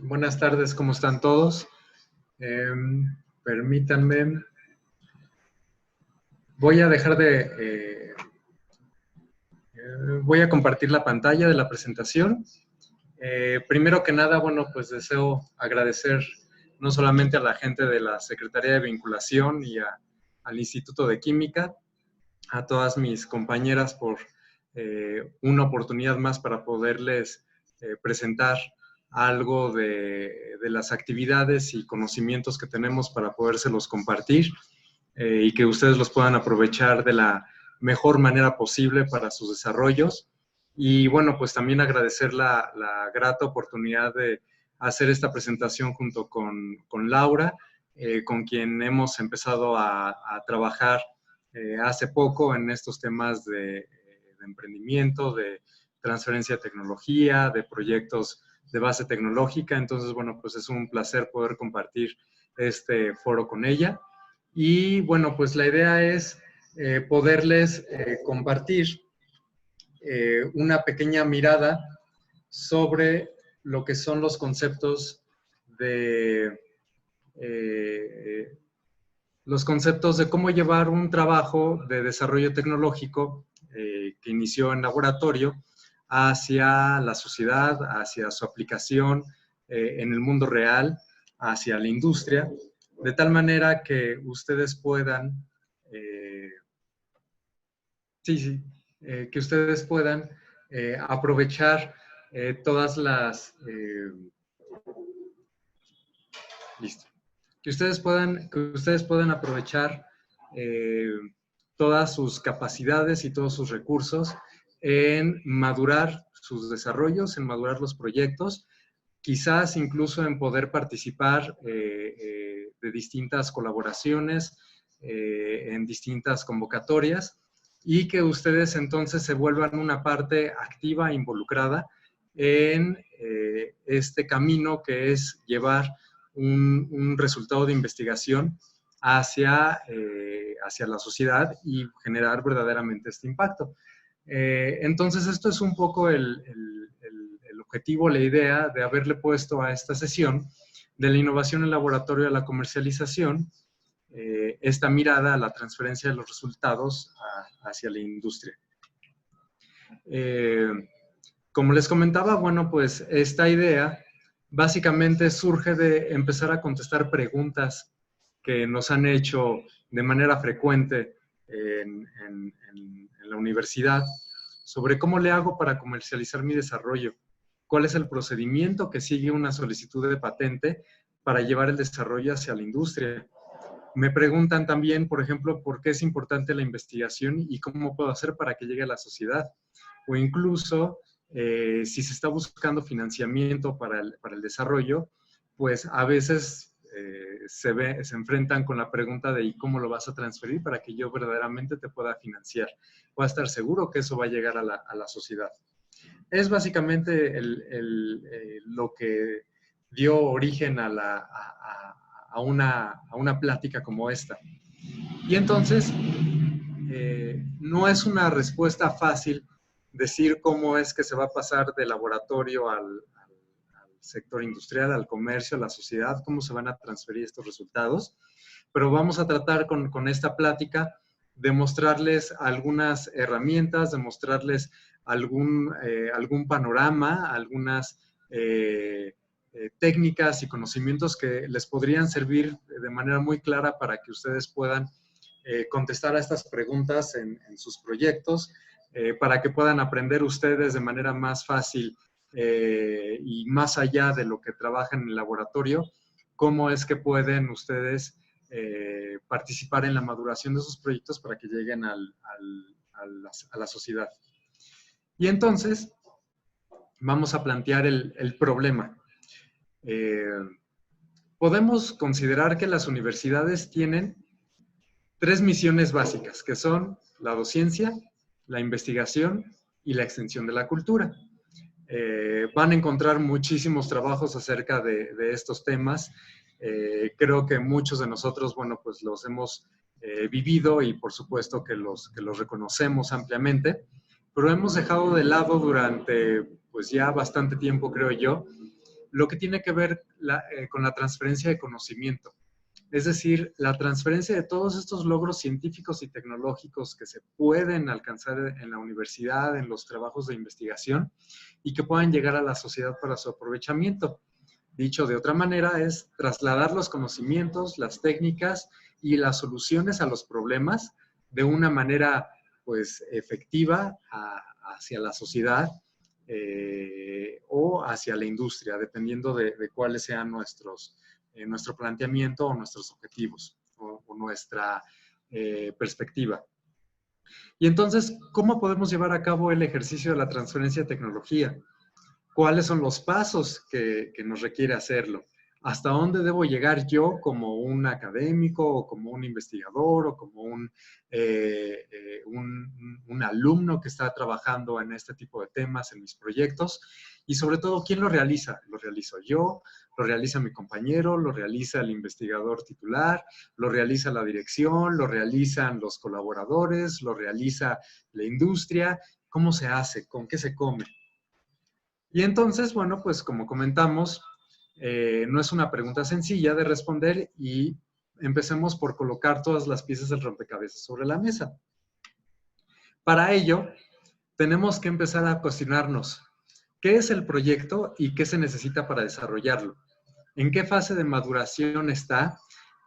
Buenas tardes, ¿cómo están todos? Permítanme, voy a dejar voy a compartir la pantalla de la presentación. Primero que nada, bueno, pues deseo agradecer no solamente a la gente de la Secretaría de Vinculación y al Instituto de Química, a todas mis compañeras por una oportunidad más para poderles presentar algo de las actividades y conocimientos que tenemos para podérselos compartir y que ustedes los puedan aprovechar de la mejor manera posible para sus desarrollos. Y bueno, pues también agradecer la grata oportunidad de hacer esta presentación junto con Laura, con quien hemos empezado a trabajar hace poco en estos temas de emprendimiento, de transferencia de tecnología, de proyectos de base tecnológica. Entonces, bueno, pues es un placer poder compartir este foro con ella. Y bueno, pues la idea es poderles compartir una pequeña mirada sobre lo que son los conceptos de cómo llevar un trabajo de desarrollo tecnológico que inició en laboratorio hacia la sociedad, hacia su aplicación en el mundo real, hacia la industria, de tal manera que ustedes puedan, que ustedes puedan aprovechar todas las, listo, que ustedes puedan aprovechar todas sus capacidades y todos sus recursos en madurar sus desarrollos, en madurar los proyectos, quizás incluso en poder participar de distintas colaboraciones, en distintas convocatorias, y que ustedes entonces se vuelvan una parte activa e involucrada en este camino que es llevar un resultado de investigación hacia la sociedad y generar verdaderamente este impacto. Entonces, esto es un poco el objetivo, la idea de haberle puesto a esta sesión de la innovación en laboratorio a la comercialización, esta mirada a la transferencia de los resultados hacia la industria. Como les comentaba, bueno, pues esta idea básicamente surge de empezar a contestar preguntas que nos han hecho de manera frecuente en la universidad sobre cómo le hago para comercializar mi desarrollo, cuál es el procedimiento que sigue una solicitud de patente para llevar el desarrollo hacia la industria. Me preguntan también, por ejemplo, por qué es importante la investigación y cómo puedo hacer para que llegue a la sociedad. O incluso, si se está buscando financiamiento para el desarrollo, pues a veces se enfrentan con la pregunta de ¿y cómo lo vas a transferir para que yo verdaderamente te pueda financiar? Voy a estar seguro que eso va a llegar a la sociedad. Es básicamente lo que dio origen a una plática como esta. Y entonces, no es una respuesta fácil decir cómo es que se va a pasar del laboratorio al sector industrial, al comercio, a la sociedad, cómo se van a transferir estos resultados. Pero vamos a tratar con esta plática de mostrarles algunas herramientas, de mostrarles algún panorama, algunas técnicas y conocimientos que les podrían servir de manera muy clara para que ustedes puedan contestar a estas preguntas en sus proyectos, para que puedan aprender ustedes de manera más fácil y más allá de lo que trabajan en el laboratorio, cómo es que pueden ustedes participar en la maduración de sus proyectos para que lleguen a la sociedad. Y entonces, vamos a plantear el problema. Podemos considerar que las universidades tienen 3 misiones básicas, que son la docencia, la investigación y la extensión de la cultura. Van a encontrar muchísimos trabajos acerca de estos temas. Creo que muchos de nosotros, bueno, pues los hemos vivido y por supuesto que los reconocemos ampliamente, pero hemos dejado de lado durante, pues ya bastante tiempo, creo yo, lo que tiene que ver con la transferencia de conocimiento. Es decir, la transferencia de todos estos logros científicos y tecnológicos que se pueden alcanzar en la universidad, en los trabajos de investigación, y que puedan llegar a la sociedad para su aprovechamiento. Dicho de otra manera, es trasladar los conocimientos, las técnicas y las soluciones a los problemas de una manera, pues, efectiva hacia la sociedad o hacia la industria, dependiendo de cuáles sean nuestro planteamiento o nuestros objetivos o nuestra perspectiva. Y entonces, ¿cómo podemos llevar a cabo el ejercicio de la transferencia de tecnología? ¿Cuáles son los pasos que nos requiere hacerlo? ¿Hasta dónde debo llegar yo como un académico o como un investigador o como un alumno que está trabajando en este tipo de temas en mis proyectos? Y sobre todo, ¿quién lo realiza? ¿Lo realizo yo? ¿Lo realiza mi compañero? ¿Lo realiza el investigador titular? ¿Lo realiza la dirección? ¿Lo realizan los colaboradores? ¿Lo realiza la industria? ¿Cómo se hace? ¿Con qué se come? Y entonces, bueno, pues como comentamos, no es una pregunta sencilla de responder y empecemos por colocar todas las piezas del rompecabezas sobre la mesa. Para ello, tenemos que empezar a cuestionarnos qué es el proyecto y qué se necesita para desarrollarlo. ¿En qué fase de maduración está?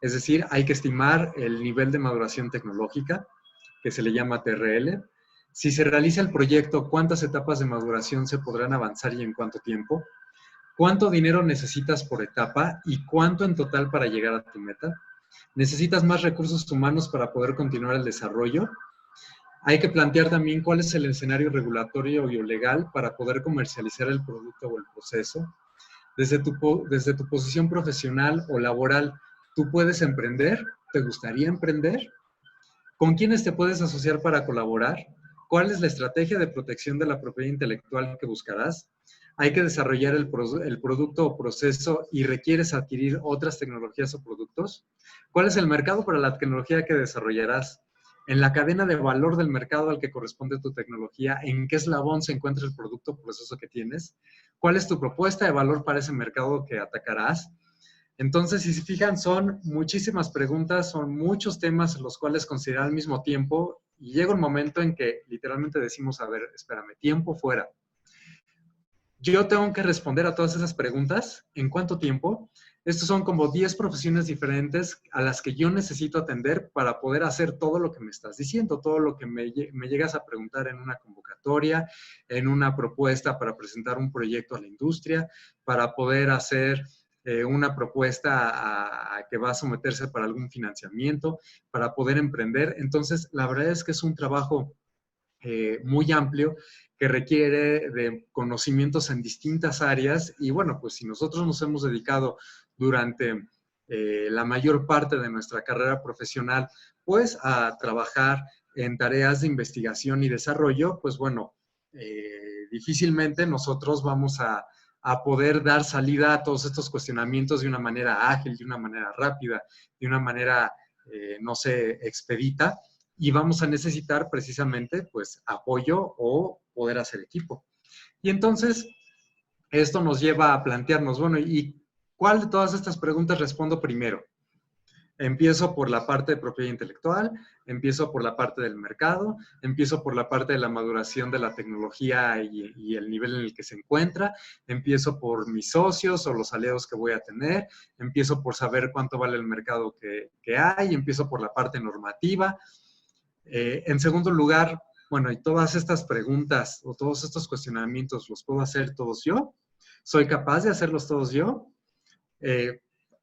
Es decir, hay que estimar el nivel de maduración tecnológica, que se le llama TRL. Si se realiza el proyecto, ¿cuántas etapas de maduración se podrán avanzar y en cuánto tiempo? ¿Cuánto dinero necesitas por etapa y cuánto en total para llegar a tu meta? ¿Necesitas más recursos humanos para poder continuar el desarrollo? Hay que plantear también cuál es el escenario regulatorio y o legal para poder comercializar el producto o el proceso. Desde tu posición profesional o laboral, ¿tú puedes emprender? ¿Te gustaría emprender? ¿Con quiénes te puedes asociar para colaborar? ¿Cuál es la estrategia de protección de la propiedad intelectual que buscarás? ¿Hay que desarrollar el producto o proceso y requieres adquirir otras tecnologías o productos? ¿Cuál es el mercado para la tecnología que desarrollarás? En la cadena de valor del mercado al que corresponde tu tecnología, ¿en qué eslabón se encuentra el producto o proceso que tienes? ¿Cuál es tu propuesta de valor para ese mercado que atacarás? Entonces, si se fijan, son muchísimas preguntas, son muchos temas los cuales considerar al mismo tiempo y llega un momento en que literalmente decimos, a ver, espérame, tiempo fuera. Yo tengo que responder a todas esas preguntas. ¿En cuánto tiempo? Estos son como 10 profesiones diferentes a las que yo necesito atender para poder hacer todo lo que me estás diciendo, todo lo que me llegas a preguntar en una convocatoria, en una propuesta para presentar un proyecto a la industria, para poder hacer una propuesta a que va a someterse para algún financiamiento, para poder emprender. Entonces, la verdad es que es un trabajo muy amplio que requiere de conocimientos en distintas áreas y bueno, pues si nosotros nos hemos dedicado durante la mayor parte de nuestra carrera profesional, pues a trabajar en tareas de investigación y desarrollo, pues bueno, difícilmente nosotros vamos a poder dar salida a todos estos cuestionamientos de una manera ágil, de una manera rápida, de una manera, no sé, expedita, y vamos a necesitar precisamente, pues, apoyo o poder hacer equipo. Y entonces, esto nos lleva a plantearnos, bueno, ¿y cuál de todas estas preguntas respondo primero? Empiezo por la parte de propiedad intelectual, empiezo por la parte del mercado, empiezo por la parte de la maduración de la tecnología y el nivel en el que se encuentra, empiezo por mis socios o los aliados que voy a tener, empiezo por saber cuánto vale el mercado que hay, empiezo por la parte normativa. En segundo lugar, bueno, y todas estas preguntas o todos estos cuestionamientos, ¿los puedo hacer todos yo? ¿Soy capaz de hacerlos todos yo?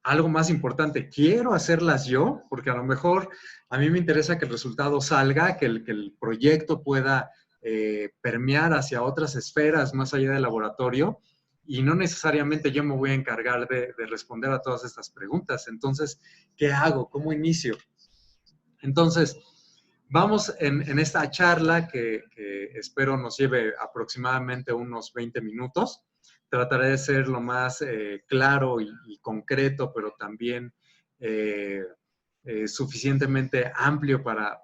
Algo más importante, ¿quiero hacerlas yo? Porque a lo mejor a mí me interesa que el resultado salga, que el proyecto pueda permear hacia otras esferas más allá del laboratorio y no necesariamente yo me voy a encargar de responder a todas estas preguntas. Entonces, ¿qué hago? ¿Cómo inicio? Entonces, vamos en esta charla que espero nos lleve aproximadamente unos 20 minutos. Trataré de ser lo más claro y concreto, pero también suficientemente amplio para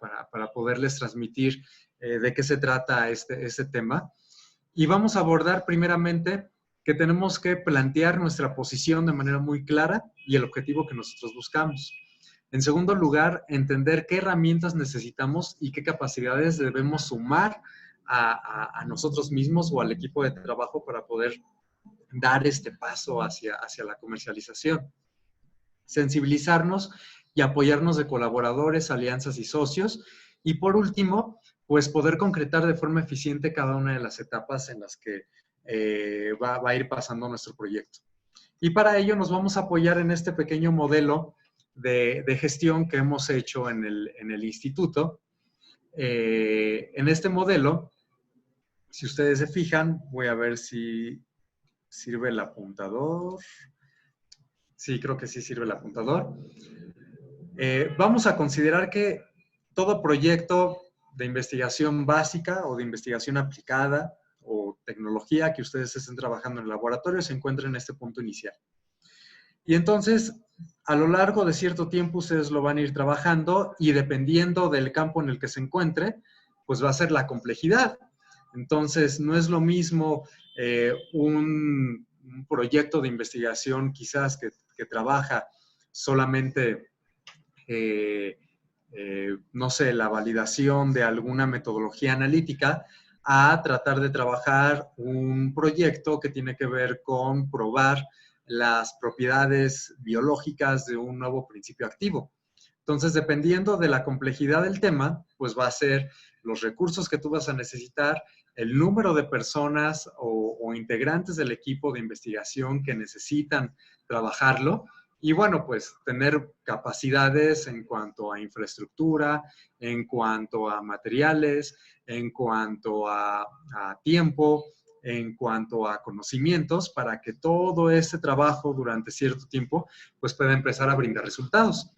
poderles transmitir de qué se trata este tema. Y vamos a abordar primeramente que tenemos que plantear nuestra posición de manera muy clara y el objetivo que nosotros buscamos. En segundo lugar, entender qué herramientas necesitamos y qué capacidades debemos sumar a nosotros mismos o al equipo de trabajo para poder dar este paso hacia la comercialización. Sensibilizarnos y apoyarnos de colaboradores, alianzas y socios. Y por último, pues poder concretar de forma eficiente cada una de las etapas en las que va a ir pasando nuestro proyecto. Y para ello nos vamos a apoyar en este pequeño modelo de gestión que hemos hecho en el instituto. En este modelo, si ustedes se fijan, voy a ver si sirve el apuntador. Sí, creo que sí sirve el apuntador. Vamos a considerar que todo proyecto de investigación básica o de investigación aplicada o tecnología que ustedes estén trabajando en el laboratorio se encuentra en este punto inicial. Y entonces, a lo largo de cierto tiempo, ustedes lo van a ir trabajando y dependiendo del campo en el que se encuentre, pues va a ser la complejidad. Entonces, no es lo mismo un proyecto de investigación quizás que trabaja solamente, no sé, la validación de alguna metodología analítica, a tratar de trabajar un proyecto que tiene que ver con probar las propiedades biológicas de un nuevo principio activo. Entonces, dependiendo de la complejidad del tema, pues va a ser los recursos que tú vas a necesitar, el número de personas o integrantes del equipo de investigación que necesitan trabajarlo. Y bueno, pues tener capacidades en cuanto a infraestructura, en cuanto a materiales, en cuanto a tiempo, en cuanto a conocimientos, para que todo ese trabajo durante cierto tiempo pues pueda empezar a brindar resultados.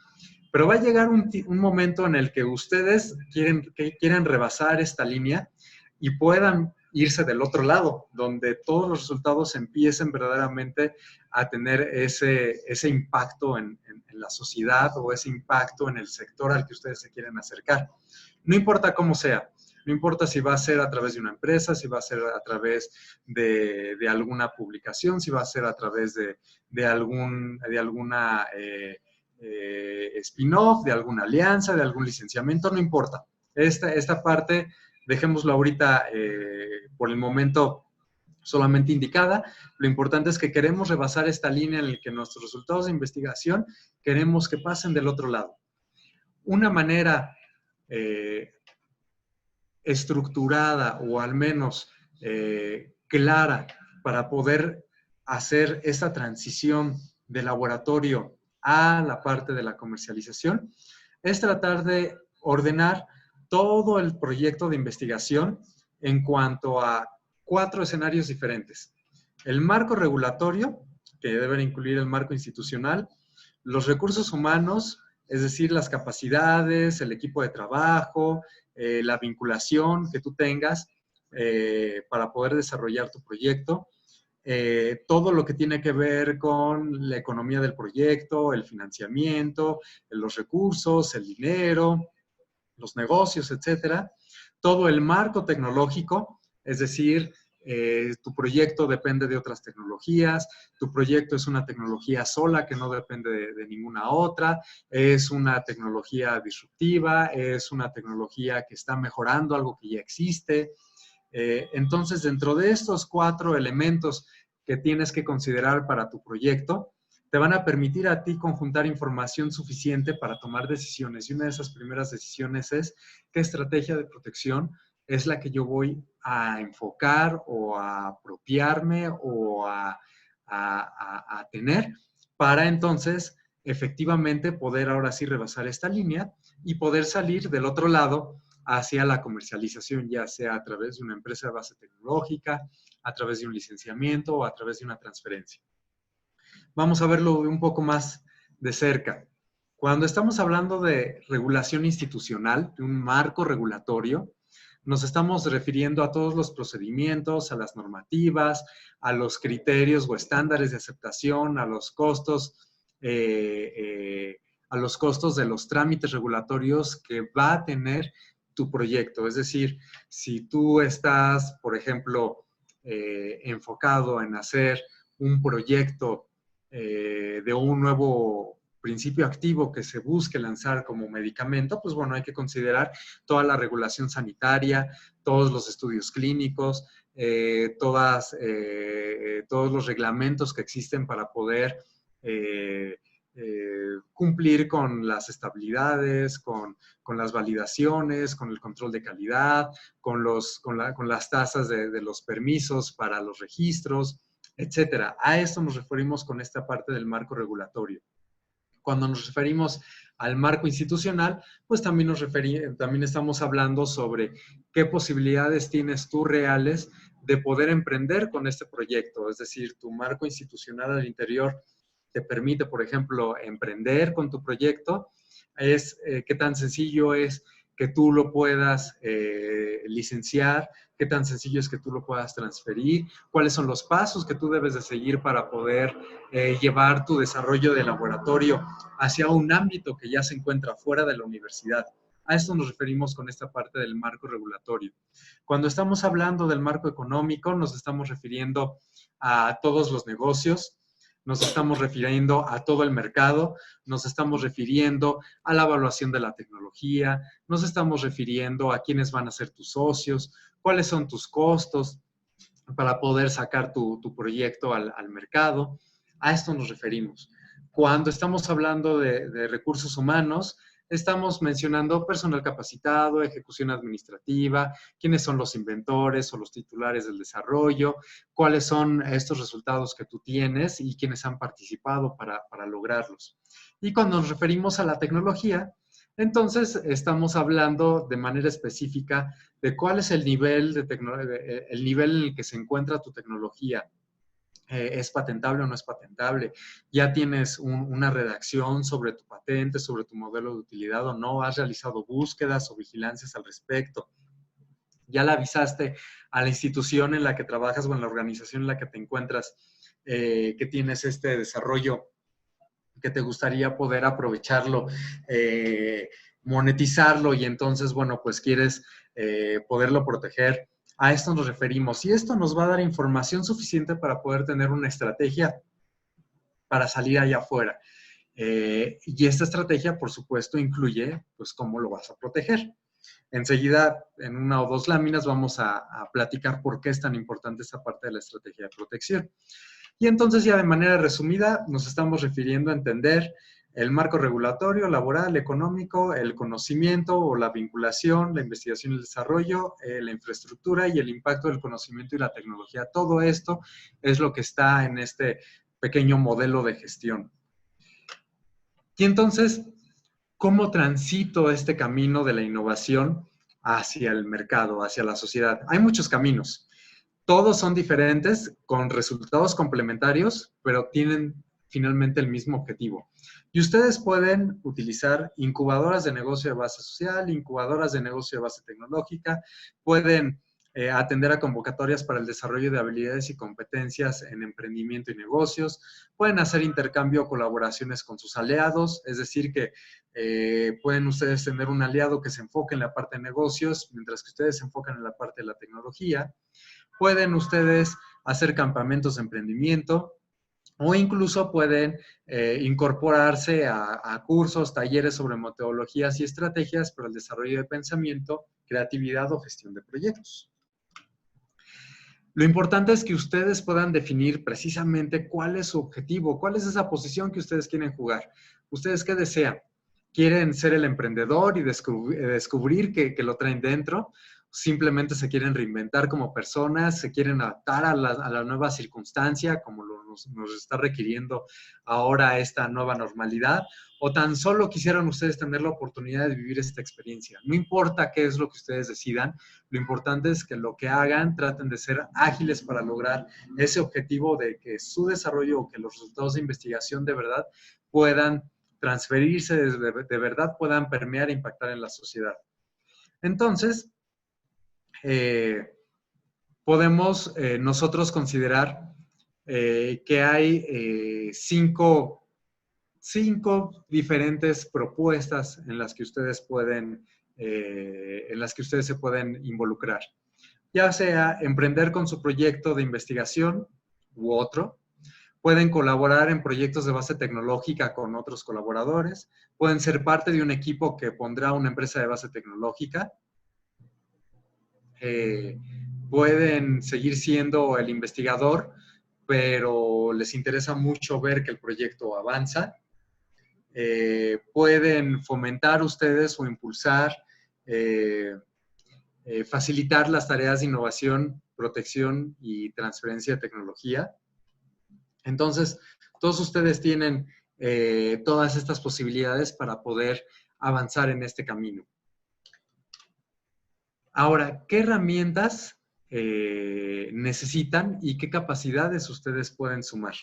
Pero va a llegar un momento en el que ustedes quieren rebasar esta línea y puedan irse del otro lado, donde todos los resultados empiecen verdaderamente a tener ese impacto en la sociedad o ese impacto en el sector al que ustedes se quieren acercar. No importa cómo sea, no importa si va a ser a través de una empresa, si va a ser a través de alguna publicación, si va a ser a través de alguna spin-off, de alguna alianza, de algún licenciamiento, no importa. Esta parte, dejémoslo ahorita por el momento solamente indicada. Lo importante es que queremos rebasar esta línea en la que nuestros resultados de investigación queremos que pasen del otro lado. Una manera estructurada o al menos clara para poder hacer esta transición de laboratorio a la parte de la comercialización es tratar de ordenar todo el proyecto de investigación en cuanto a 4 escenarios diferentes. El marco regulatorio, que debe incluir el marco institucional, los recursos humanos, es decir, las capacidades, el equipo de trabajo, la vinculación que tú tengas para poder desarrollar tu proyecto, todo lo que tiene que ver con la economía del proyecto, el financiamiento, los recursos, el dinero, los negocios, etcétera. Todo el marco tecnológico, es decir, tu proyecto depende de otras tecnologías, tu proyecto es una tecnología sola que no depende de ninguna otra, es una tecnología disruptiva, es una tecnología que está mejorando algo que ya existe. Entonces, dentro de estos 4 elementos que tienes que considerar para tu proyecto, te van a permitir a ti conjuntar información suficiente para tomar decisiones. Y una de esas primeras decisiones es qué estrategia de protección es la que yo voy a enfocar o a apropiarme o a tener para entonces efectivamente poder ahora sí rebasar esta línea y poder salir del otro lado hacia la comercialización, ya sea a través de una empresa de base tecnológica, a través de un licenciamiento o a través de una transferencia. Vamos a verlo un poco más de cerca. Cuando estamos hablando de regulación institucional, de un marco regulatorio, nos estamos refiriendo a todos los procedimientos, a las normativas, a los criterios o estándares de aceptación, a los costos de los trámites regulatorios que va a tener tu proyecto. Es decir, si tú estás, por ejemplo, enfocado en hacer un proyecto de un nuevo principio activo que se busque lanzar como medicamento, pues bueno, hay que considerar toda la regulación sanitaria, todos los estudios clínicos, todos los reglamentos que existen para poder cumplir con las estabilidades, con las validaciones, con el control de calidad, con las tasas de los permisos para los registros, etcétera. A esto nos referimos con esta parte del marco regulatorio. Cuando nos referimos al marco institucional, pues también estamos hablando sobre qué posibilidades tienes tú reales de poder emprender con este proyecto. Es decir, tu marco institucional al interior te permite, por ejemplo, emprender con tu proyecto. Qué tan sencillo es que tú lo puedas licenciar, qué tan sencillo es que tú lo puedas transferir, cuáles son los pasos que tú debes de seguir para poder llevar tu desarrollo de laboratorio hacia un ámbito que ya se encuentra fuera de la universidad. A esto nos referimos con esta parte del marco regulatorio. Cuando estamos hablando del marco económico, nos estamos refiriendo a todos los negocios, nos estamos refiriendo a todo el mercado, nos estamos refiriendo a la evaluación de la tecnología, nos estamos refiriendo a quiénes van a ser tus socios, cuáles son tus costos para poder sacar tu proyecto al mercado. A esto nos referimos. Cuando estamos hablando de recursos humanos, estamos mencionando personal capacitado, ejecución administrativa, quiénes son los inventores o los titulares del desarrollo, cuáles son estos resultados que tú tienes y quiénes han participado para lograrlos. Y cuando nos referimos a la tecnología, entonces estamos hablando de manera específica de cuál es el nivel el nivel en el que se encuentra tu tecnología. ¿Es patentable o no es patentable? ¿Ya tienes una redacción sobre tu patente, sobre tu modelo de utilidad o no? ¿Has realizado búsquedas o vigilancias al respecto? ¿Ya le avisaste a la institución en la que trabajas o en la organización en la que te encuentras que tienes este desarrollo, que te gustaría poder aprovecharlo, monetizarlo y entonces, bueno, pues quieres poderlo proteger? A esto nos referimos y esto nos va a dar información suficiente para poder tener una estrategia para salir allá afuera. Y esta estrategia, por supuesto, incluye, pues, cómo lo vas a proteger. Enseguida, en una o dos láminas, vamos a platicar por qué es tan importante esta parte de la estrategia de protección. Y entonces, ya de manera resumida, nos estamos refiriendo a entender el marco regulatorio, laboral, económico, el conocimiento o la vinculación, la investigación y el desarrollo, la infraestructura y el impacto del conocimiento y la tecnología. Todo esto es lo que está en este pequeño modelo de gestión. Y entonces, ¿cómo transito este camino de la innovación hacia el mercado, hacia la sociedad? Hay muchos caminos. Todos son diferentes, con resultados complementarios, pero tienen finalmente el mismo objetivo. Y ustedes pueden utilizar incubadoras de negocio de base social, incubadoras de negocio de base tecnológica, pueden atender a convocatorias para el desarrollo de habilidades y competencias en emprendimiento y negocios, pueden hacer intercambio o colaboraciones con sus aliados, es decir, que pueden ustedes tener un aliado que se enfoque en la parte de negocios, mientras que ustedes se enfocan en la parte de la tecnología. Pueden ustedes hacer campamentos de emprendimiento o incluso pueden incorporarse a cursos, talleres sobre metodologías y estrategias para el desarrollo de pensamiento, creatividad o gestión de proyectos. Lo importante es que ustedes puedan definir precisamente cuál es su objetivo, cuál es esa posición que ustedes quieren jugar. ¿Ustedes qué desean? ¿Quieren ser el emprendedor y descubrir que lo traen dentro? ¿Simplemente se quieren reinventar como personas? ¿Se quieren adaptar a la nueva circunstancia como nos está requiriendo ahora esta nueva normalidad? ¿O tan solo quisieran ustedes tener la oportunidad de vivir esta experiencia? No importa qué es lo que ustedes decidan, lo importante es que lo que hagan traten de ser ágiles para lograr ese objetivo de que su desarrollo o que los resultados de investigación de verdad puedan transferirse, de verdad puedan permear e impactar en la sociedad. Entonces, podemos nosotros considerar que hay cinco diferentes propuestas en las que ustedes se pueden involucrar. ya sea emprender con su proyecto de investigación u otro. Pueden colaborar en proyectos de base tecnológica con otros colaboradores. Pueden ser parte de un equipo que pondrá una empresa de base tecnológica. Pueden seguir siendo el investigador, pero les interesa mucho ver que el proyecto avanza. Pueden fomentar ustedes o impulsar, facilitar las tareas de innovación, protección y transferencia de tecnología. Entonces, todos ustedes tienen todas estas posibilidades para poder avanzar en este camino. Ahora, ¿qué herramientas necesitan y qué capacidades ustedes pueden sumar?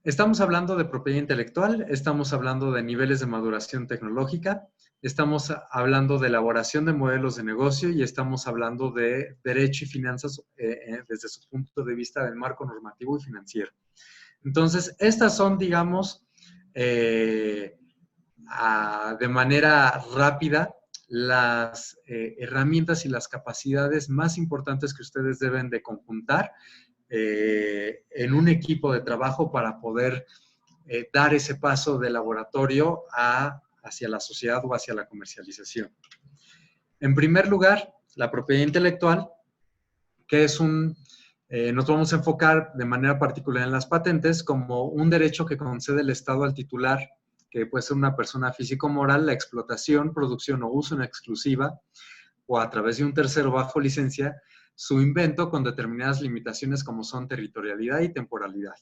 Estamos hablando de propiedad intelectual, estamos hablando de niveles de maduración tecnológica, estamos hablando de elaboración de modelos de negocio y estamos hablando de derecho y finanzas desde su punto de vista del marco normativo y financiero. Entonces, estas son, digamos, de manera rápida, las herramientas y las capacidades más importantes que ustedes deben de conjuntar en un equipo de trabajo para poder dar ese paso de laboratorio hacia la sociedad o hacia la comercialización. En primer lugar, la propiedad intelectual, que es nos vamos a enfocar de manera particular en las patentes como un derecho que concede el Estado al titular, que puede ser una persona físico-moral, la explotación, producción o uso en exclusiva o a través de un tercero bajo licencia, su invento con determinadas limitaciones como son territorialidad y temporalidad.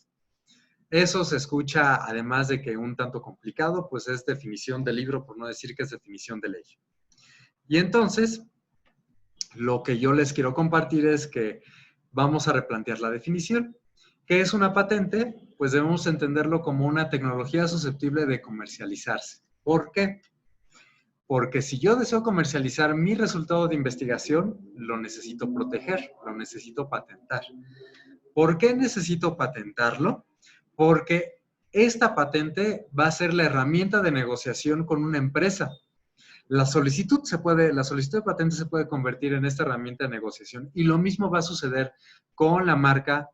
Eso se escucha, además de que un tanto complicado, pues es definición de libro, por no decir que es definición de ley. Y entonces, lo que yo les quiero compartir es que vamos a replantear la definición. ¿Qué es una patente? Pues debemos entenderlo como una tecnología susceptible de comercializarse. ¿Por qué? Porque si yo deseo comercializar mi resultado de investigación, lo necesito proteger, lo necesito patentar. ¿Por qué necesito patentarlo? Porque esta patente va a ser la herramienta de negociación con una empresa. La solicitud de patente se puede convertir en esta herramienta de negociación y lo mismo va a suceder con la marca,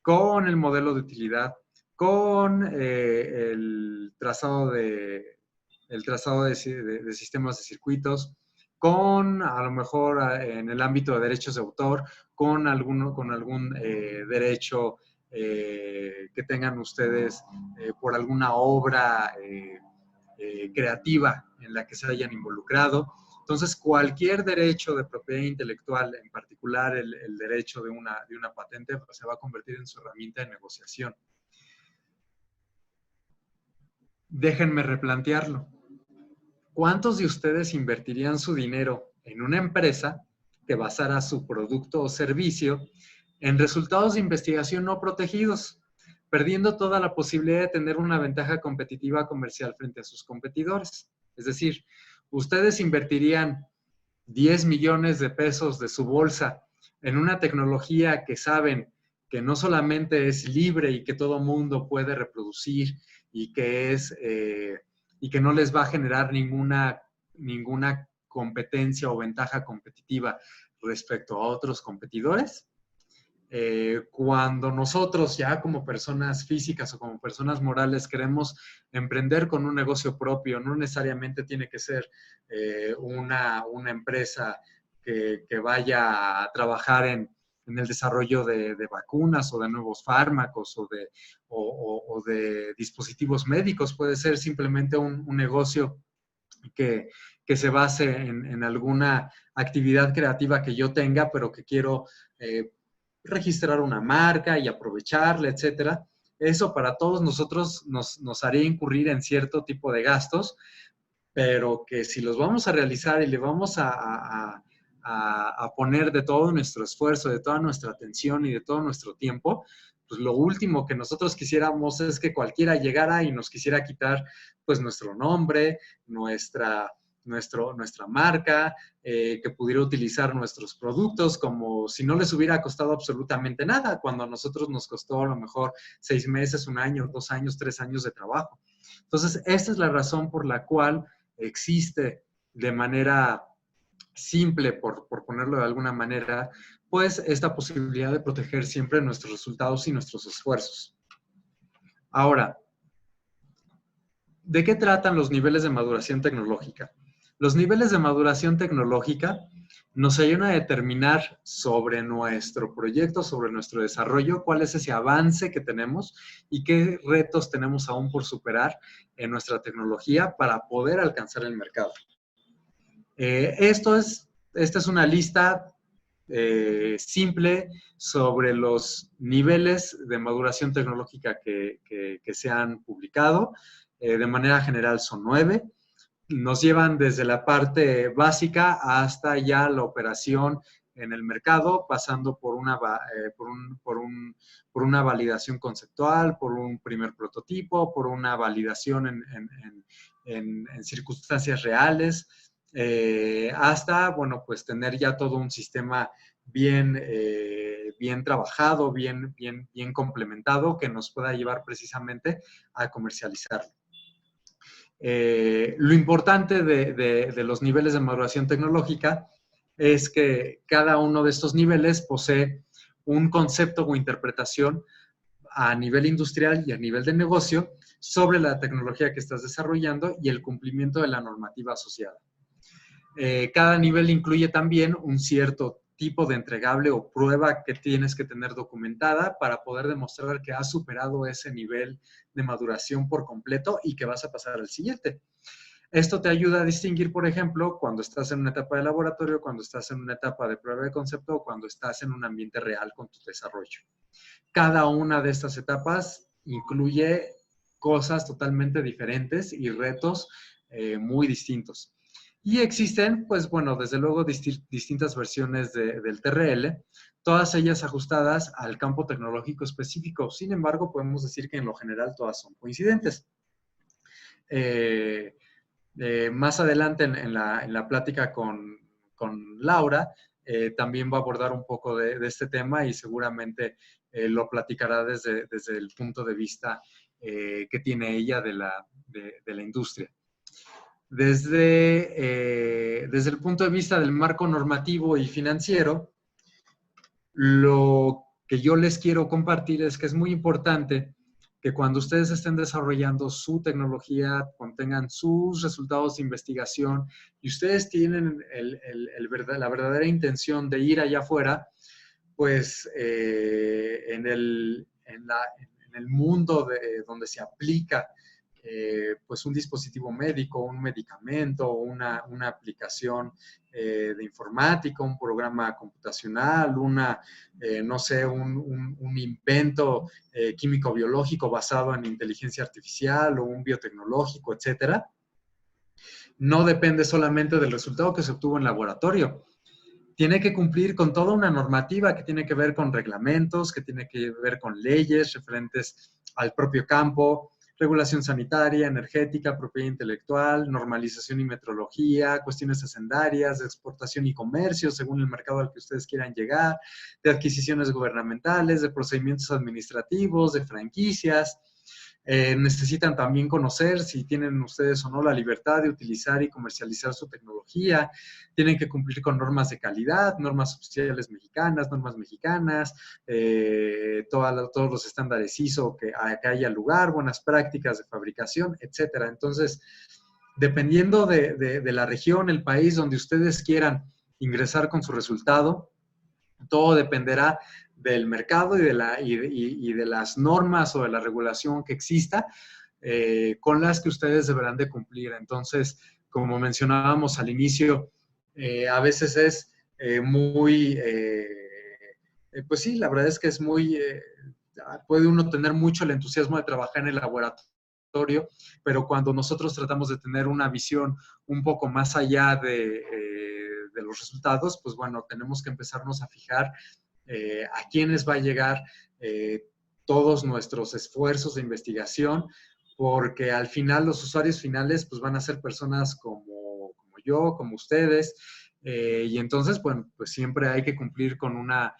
con el modelo de utilidad, con el trazado de sistemas de circuitos, con a lo mejor en el ámbito de derechos de autor, con algún derecho que tengan ustedes por alguna obra creativa en la que se hayan involucrado. Entonces, cualquier derecho de propiedad intelectual, en particular el derecho de una patente, pues, se va a convertir en su herramienta de negociación. Déjenme replantearlo. ¿Cuántos de ustedes invertirían su dinero en una empresa que basara su producto o servicio en resultados de investigación no protegidos, perdiendo toda la posibilidad de tener una ventaja competitiva comercial frente a sus competidores? Es decir, ustedes invertirían 10 millones de pesos de su bolsa en una tecnología que saben que no solamente es libre y que todo mundo puede reproducir y que no les va a generar ninguna competencia o ventaja competitiva respecto a otros competidores. Cuando nosotros ya como personas físicas o como personas morales queremos emprender con un negocio propio, no necesariamente tiene que ser una empresa que vaya a trabajar en el desarrollo de vacunas o de nuevos fármacos o de dispositivos médicos. Puede ser simplemente un negocio que se base en alguna actividad creativa que yo tenga, pero que quiero registrar una marca y aprovecharla, etcétera. Eso para todos nosotros nos haría incurrir en cierto tipo de gastos, pero que si los vamos a realizar y le vamos a poner de todo nuestro esfuerzo, de toda nuestra atención y de todo nuestro tiempo, pues lo último que nosotros quisiéramos es que cualquiera llegara y nos quisiera quitar pues nuestro nombre, nuestra marca, que pudiera utilizar nuestros productos como si no les hubiera costado absolutamente nada, cuando a nosotros nos costó a lo mejor 6 meses, 1 año, 2 años, 3 años de trabajo. Entonces, esta es la razón por la cual existe de manera simple, por ponerlo de alguna manera, pues esta posibilidad de proteger siempre nuestros resultados y nuestros esfuerzos. Ahora, ¿de qué tratan los niveles de maduración tecnológica? Los niveles de maduración tecnológica nos ayudan a determinar sobre nuestro proyecto, sobre nuestro desarrollo, cuál es ese avance que tenemos y qué retos tenemos aún por superar en nuestra tecnología para poder alcanzar el mercado. Esta es una lista simple sobre los niveles de maduración tecnológica que se han publicado. De manera general son 9. Nos llevan desde la parte básica hasta ya la operación en el mercado, pasando por por una validación conceptual, por un primer prototipo, por una validación en circunstancias reales, hasta, bueno, pues tener ya todo un sistema bien, bien trabajado, bien complementado, que nos pueda llevar precisamente a comercializarlo. Lo importante de los niveles de maduración tecnológica es que cada uno de estos niveles posee un concepto o interpretación a nivel industrial y a nivel de negocio sobre la tecnología que estás desarrollando y el cumplimiento de la normativa asociada. Cada nivel incluye también un cierto tipo de entregable o prueba que tienes que tener documentada para poder demostrar que has superado ese nivel de maduración por completo y que vas a pasar al siguiente. Esto te ayuda a distinguir, por ejemplo, cuando estás en una etapa de laboratorio, cuando estás en una etapa de prueba de concepto o cuando estás en un ambiente real con tu desarrollo. Cada una de estas etapas incluye cosas totalmente diferentes y retos muy distintos. Y existen, pues bueno, desde luego distintas versiones del TRL, todas ellas ajustadas al campo tecnológico específico. Sin embargo, podemos decir que en lo general todas son coincidentes. Más adelante en la plática con Laura, también va a abordar un poco de este tema y seguramente lo platicará desde el punto de vista que tiene ella de la industria. Desde el punto de vista del marco normativo y financiero, lo que yo les quiero compartir es que es muy importante que cuando ustedes estén desarrollando su tecnología, cuando tengan sus resultados de investigación y ustedes tienen la verdadera intención de ir allá afuera, pues en el mundo donde se aplica pues un dispositivo médico, un medicamento, una aplicación de informática, un programa computacional, no sé, un invento químico-biológico basado en inteligencia artificial o un biotecnológico, etcétera, no depende solamente del resultado que se obtuvo en laboratorio. Tiene que cumplir con toda una normativa que tiene que ver con reglamentos, que tiene que ver con leyes referentes al propio campo, regulación sanitaria, energética, propiedad intelectual, normalización y metrología, cuestiones hacendarias, de exportación y comercio según el mercado al que ustedes quieran llegar, de adquisiciones gubernamentales, de procedimientos administrativos, de franquicias. Necesitan también conocer si tienen ustedes o no la libertad de utilizar y comercializar su tecnología. Tienen que cumplir con normas de calidad, normas oficiales mexicanas, normas mexicanas, todos los estándares ISO que haya lugar, buenas prácticas de fabricación, etcétera. Entonces, dependiendo de la región, el país donde ustedes quieran ingresar con su resultado, todo dependerá del mercado y de las normas o de la regulación que exista con las que ustedes deberán de cumplir. Entonces, como mencionábamos al inicio, a veces es pues sí, la verdad es que es puede uno tener mucho el entusiasmo de trabajar en el laboratorio, pero cuando nosotros tratamos de tener una visión un poco más allá de los resultados, pues bueno, tenemos que empezarnos a fijar a quiénes va a llegar todos nuestros esfuerzos de investigación, porque al final los usuarios finales pues van a ser personas como yo, como ustedes, y entonces, bueno, pues siempre hay que cumplir con una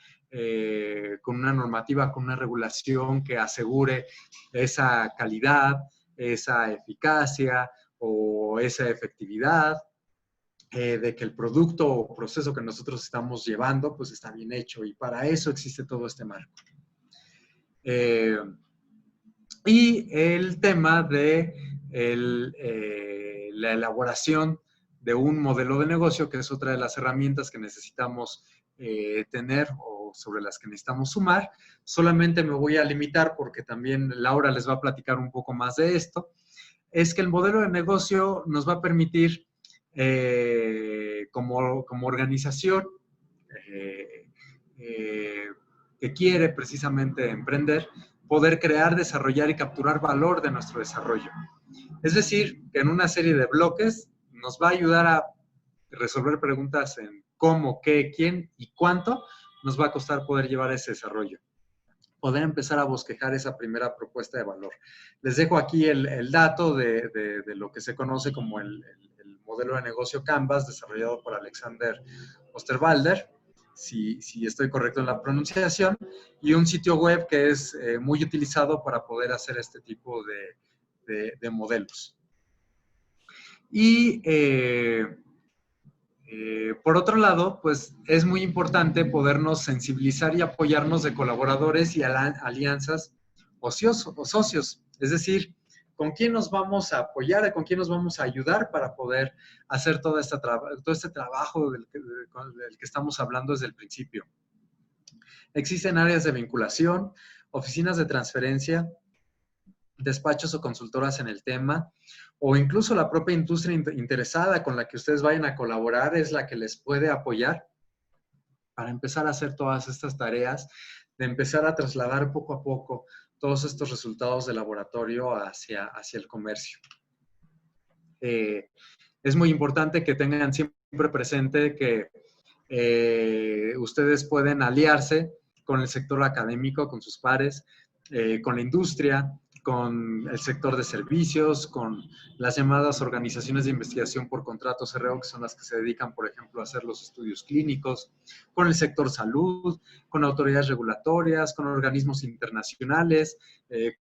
normativa, con una regulación que asegure esa calidad, esa eficacia o esa efectividad. de que el producto o proceso que nosotros estamos llevando, pues está bien hecho, y para eso existe todo este marco. Y el tema de la elaboración de un modelo de negocio, que es otra de las herramientas que necesitamos tener o sobre las que necesitamos sumar. Solamente me voy a limitar, porque también Laura les va a platicar un poco más de esto, es que el modelo de negocio nos va a permitir como organización que quiere precisamente emprender, poder crear, desarrollar y capturar valor de nuestro desarrollo. Es decir, que en una serie de bloques nos va a ayudar a resolver preguntas en cómo, qué, quién y cuánto nos va a costar poder llevar ese desarrollo. Poder empezar a bosquejar esa primera propuesta de valor. Les dejo aquí el dato de lo que se conoce como el modelo de negocio Canvas, desarrollado por Alexander Osterwalder, si estoy correcto en la pronunciación, y un sitio web que es muy utilizado para poder hacer este tipo de modelos. Y por otro lado, pues es muy importante podernos sensibilizar y apoyarnos de colaboradores y alianzas o socios. Es decir, con quién nos vamos a apoyar, con quién nos vamos a ayudar para poder hacer todo este trabajo del que estamos hablando desde el principio. Existen áreas de vinculación, oficinas de transferencia, despachos o consultoras en el tema, o incluso la propia industria interesada con la que ustedes vayan a colaborar es la que les puede apoyar para empezar a hacer todas estas tareas, de empezar a trasladar poco a poco todos estos resultados de laboratorio hacia el comercio. Es muy importante que tengan siempre presente que ustedes pueden aliarse con el sector académico, con sus pares, con la industria, con el sector de servicios, con las llamadas organizaciones de investigación por contrato CRO, que son las que se dedican, por ejemplo, a hacer los estudios clínicos, con el sector salud, con autoridades regulatorias, con organismos internacionales,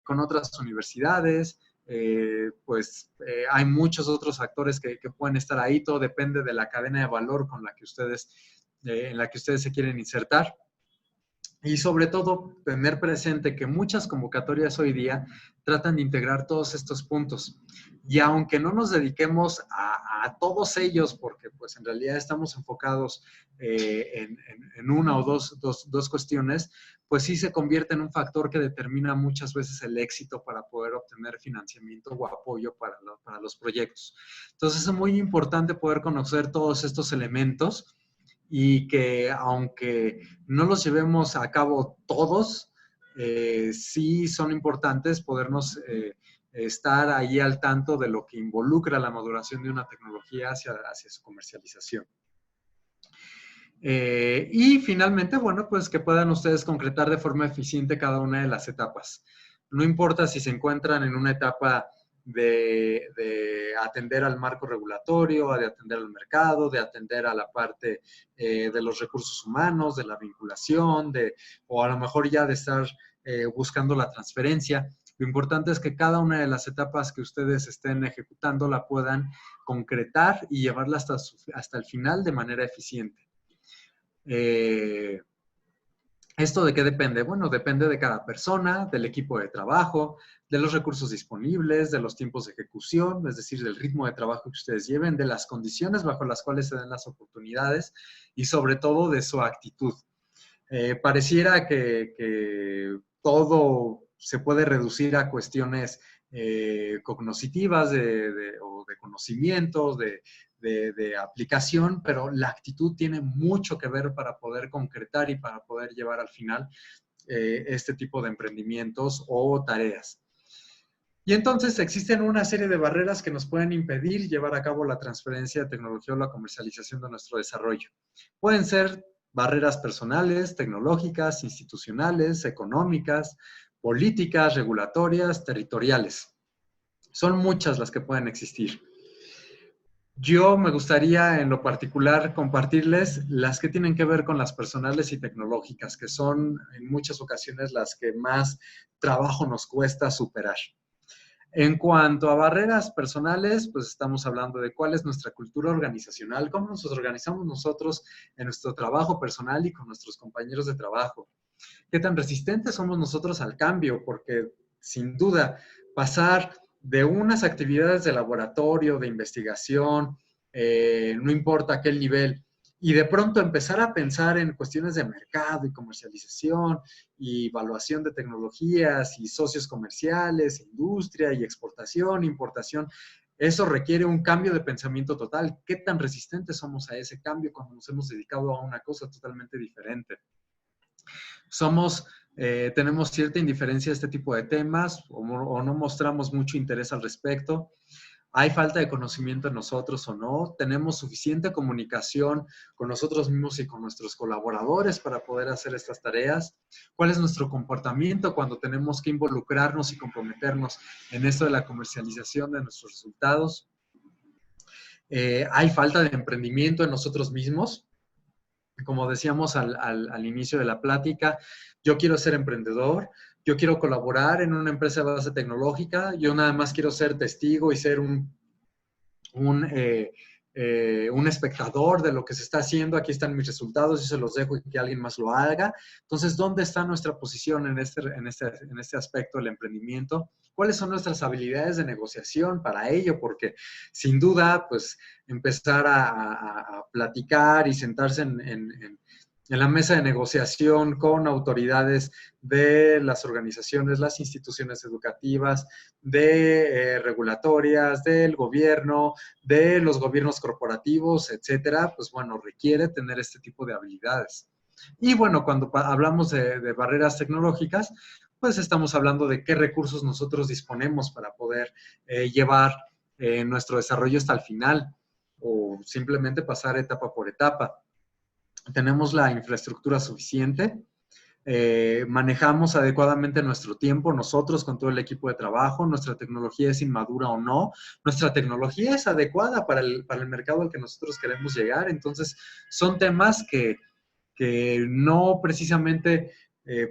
con otras universidades. Hay muchos otros actores que pueden estar ahí. Todo depende de la cadena de valor con la que en la que ustedes se quieren insertar. Y sobre todo, tener presente que muchas convocatorias hoy día tratan de integrar todos estos puntos. Y aunque no nos dediquemos a todos ellos, porque pues en realidad estamos enfocados en una o dos cuestiones, pues sí se convierte en un factor que determina muchas veces el éxito para poder obtener financiamiento o apoyo para los proyectos. Entonces es muy importante poder conocer todos estos elementos, y que aunque no los llevemos a cabo todos, sí son importantes podernos estar ahí al tanto de lo que involucra la maduración de una tecnología hacia su comercialización. Y finalmente, bueno, pues que puedan ustedes concretar de forma eficiente cada una de las etapas. No importa si se encuentran en una etapa de atender al marco regulatorio, de atender al mercado, de atender a la parte de los recursos humanos, de la vinculación, o a lo mejor ya de estar buscando la transferencia. Lo importante es que cada una de las etapas que ustedes estén ejecutando la puedan concretar y llevarla hasta el final de manera eficiente. ¿Esto de qué depende? Bueno, depende de cada persona, del equipo de trabajo, de los recursos disponibles, de los tiempos de ejecución, es decir, del ritmo de trabajo que ustedes lleven, de las condiciones bajo las cuales se den las oportunidades y sobre todo de su actitud. Pareciera que todo se puede reducir a cuestiones cognitivas o de conocimientos, de aplicación, pero la actitud tiene mucho que ver para poder concretar y para poder llevar al final este tipo de emprendimientos o tareas. Y entonces existen una serie de barreras que nos pueden impedir llevar a cabo la transferencia de tecnología o la comercialización de nuestro desarrollo. Pueden ser barreras personales, tecnológicas, institucionales, económicas, políticas, regulatorias, territoriales. Son muchas las que pueden existir. Yo me gustaría en lo particular compartirles las que tienen que ver con las personales y tecnológicas, que son en muchas ocasiones las que más trabajo nos cuesta superar. En cuanto a barreras personales, pues estamos hablando de cuál es nuestra cultura organizacional, cómo nos organizamos nosotros en nuestro trabajo personal y con nuestros compañeros de trabajo. Qué tan resistentes somos nosotros al cambio, porque sin duda pasar de unas actividades de laboratorio, de investigación, no importa a qué nivel, y de pronto empezar a pensar en cuestiones de mercado y comercialización y evaluación de tecnologías y socios comerciales, industria y exportación, importación, eso requiere un cambio de pensamiento total. ¿Qué tan resistentes somos a ese cambio cuando nos hemos dedicado a una cosa totalmente diferente? Tenemos cierta indiferencia a este tipo de temas o no mostramos mucho interés al respecto. ¿Hay falta de conocimiento en nosotros o no? ¿Tenemos suficiente comunicación con nosotros mismos y con nuestros colaboradores para poder hacer estas tareas? ¿Cuál es nuestro comportamiento cuando tenemos que involucrarnos y comprometernos en esto de la comercialización de nuestros resultados? ¿Hay falta de emprendimiento en nosotros mismos? Como decíamos al inicio de la plática, yo quiero ser emprendedor, yo quiero colaborar en una empresa de base tecnológica, yo nada más quiero ser testigo y ser un espectador de lo que se está haciendo. Aquí están mis resultados, yo se los dejo y que alguien más lo haga. Entonces, ¿dónde está nuestra posición en este aspecto del emprendimiento? ¿Cuáles son nuestras habilidades de negociación para ello? Porque sin duda, pues empezar a platicar y sentarse en la mesa de negociación con autoridades de las organizaciones, las instituciones educativas, de regulatorias, del gobierno, de los gobiernos corporativos, etcétera, pues bueno, requiere tener este tipo de habilidades. Y bueno, cuando hablamos de barreras tecnológicas, pues estamos hablando de qué recursos nosotros disponemos para poder llevar nuestro desarrollo hasta el final o simplemente pasar etapa por etapa. Tenemos la infraestructura suficiente, manejamos adecuadamente nuestro tiempo, nosotros con todo el equipo de trabajo, nuestra tecnología es inmadura o no, nuestra tecnología es adecuada para el mercado al que nosotros queremos llegar. Entonces, son temas que no precisamente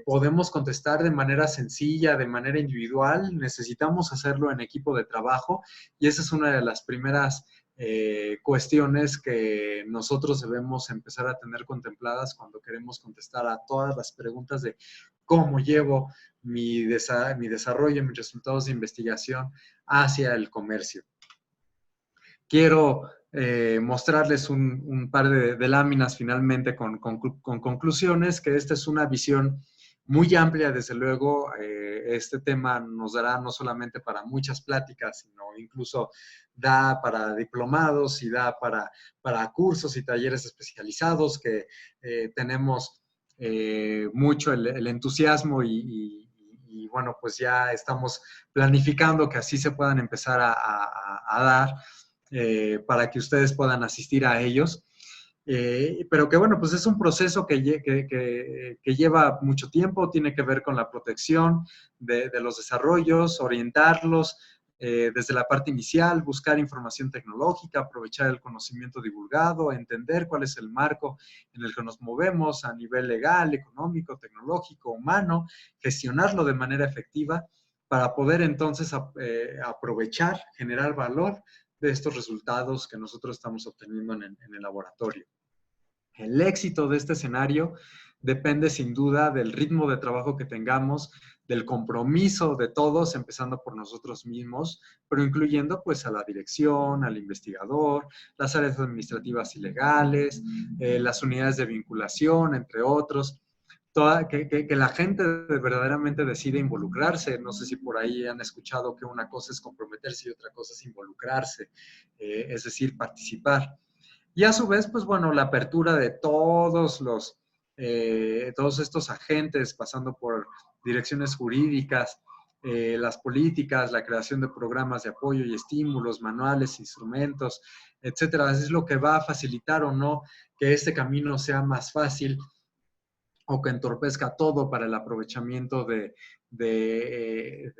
podemos contestar de manera sencilla, de manera individual, necesitamos hacerlo en equipo de trabajo y esa es una de las primeras cuestiones que nosotros debemos empezar a tener contempladas cuando queremos contestar a todas las preguntas de cómo llevo mi desarrollo, mis resultados de investigación hacia el comercio. Quiero mostrarles un par de láminas finalmente con conclusiones, que esta es una visión muy amplia, desde luego. Este tema nos dará no solamente para muchas pláticas, sino incluso da para diplomados y da para cursos y talleres especializados, que tenemos mucho el entusiasmo y bueno, pues ya estamos planificando que así se puedan empezar a dar. Para que ustedes puedan asistir a ellos. Pero que bueno, pues es un proceso que lleva mucho tiempo, tiene que ver con la protección de los desarrollos, orientarlos desde la parte inicial, buscar información tecnológica, aprovechar el conocimiento divulgado, entender cuál es el marco en el que nos movemos a nivel legal, económico, tecnológico, humano, gestionarlo de manera efectiva para poder entonces aprovechar, generar valor de estos resultados que nosotros estamos obteniendo en el laboratorio. El éxito de este escenario depende sin duda del ritmo de trabajo que tengamos, del compromiso de todos, empezando por nosotros mismos, pero incluyendo pues a la dirección, al investigador, las áreas administrativas y legales, las unidades de vinculación, entre otros. Que la gente verdaderamente decide involucrarse. No sé si por ahí han escuchado que una cosa es comprometerse y otra cosa es involucrarse, es decir, participar. Y a su vez, pues bueno, la apertura de todos estos agentes, pasando por direcciones jurídicas, las políticas, la creación de programas de apoyo y estímulos, manuales, instrumentos, etcétera, es lo que va a facilitar o no que este camino sea más fácil o que entorpezca todo para el aprovechamiento de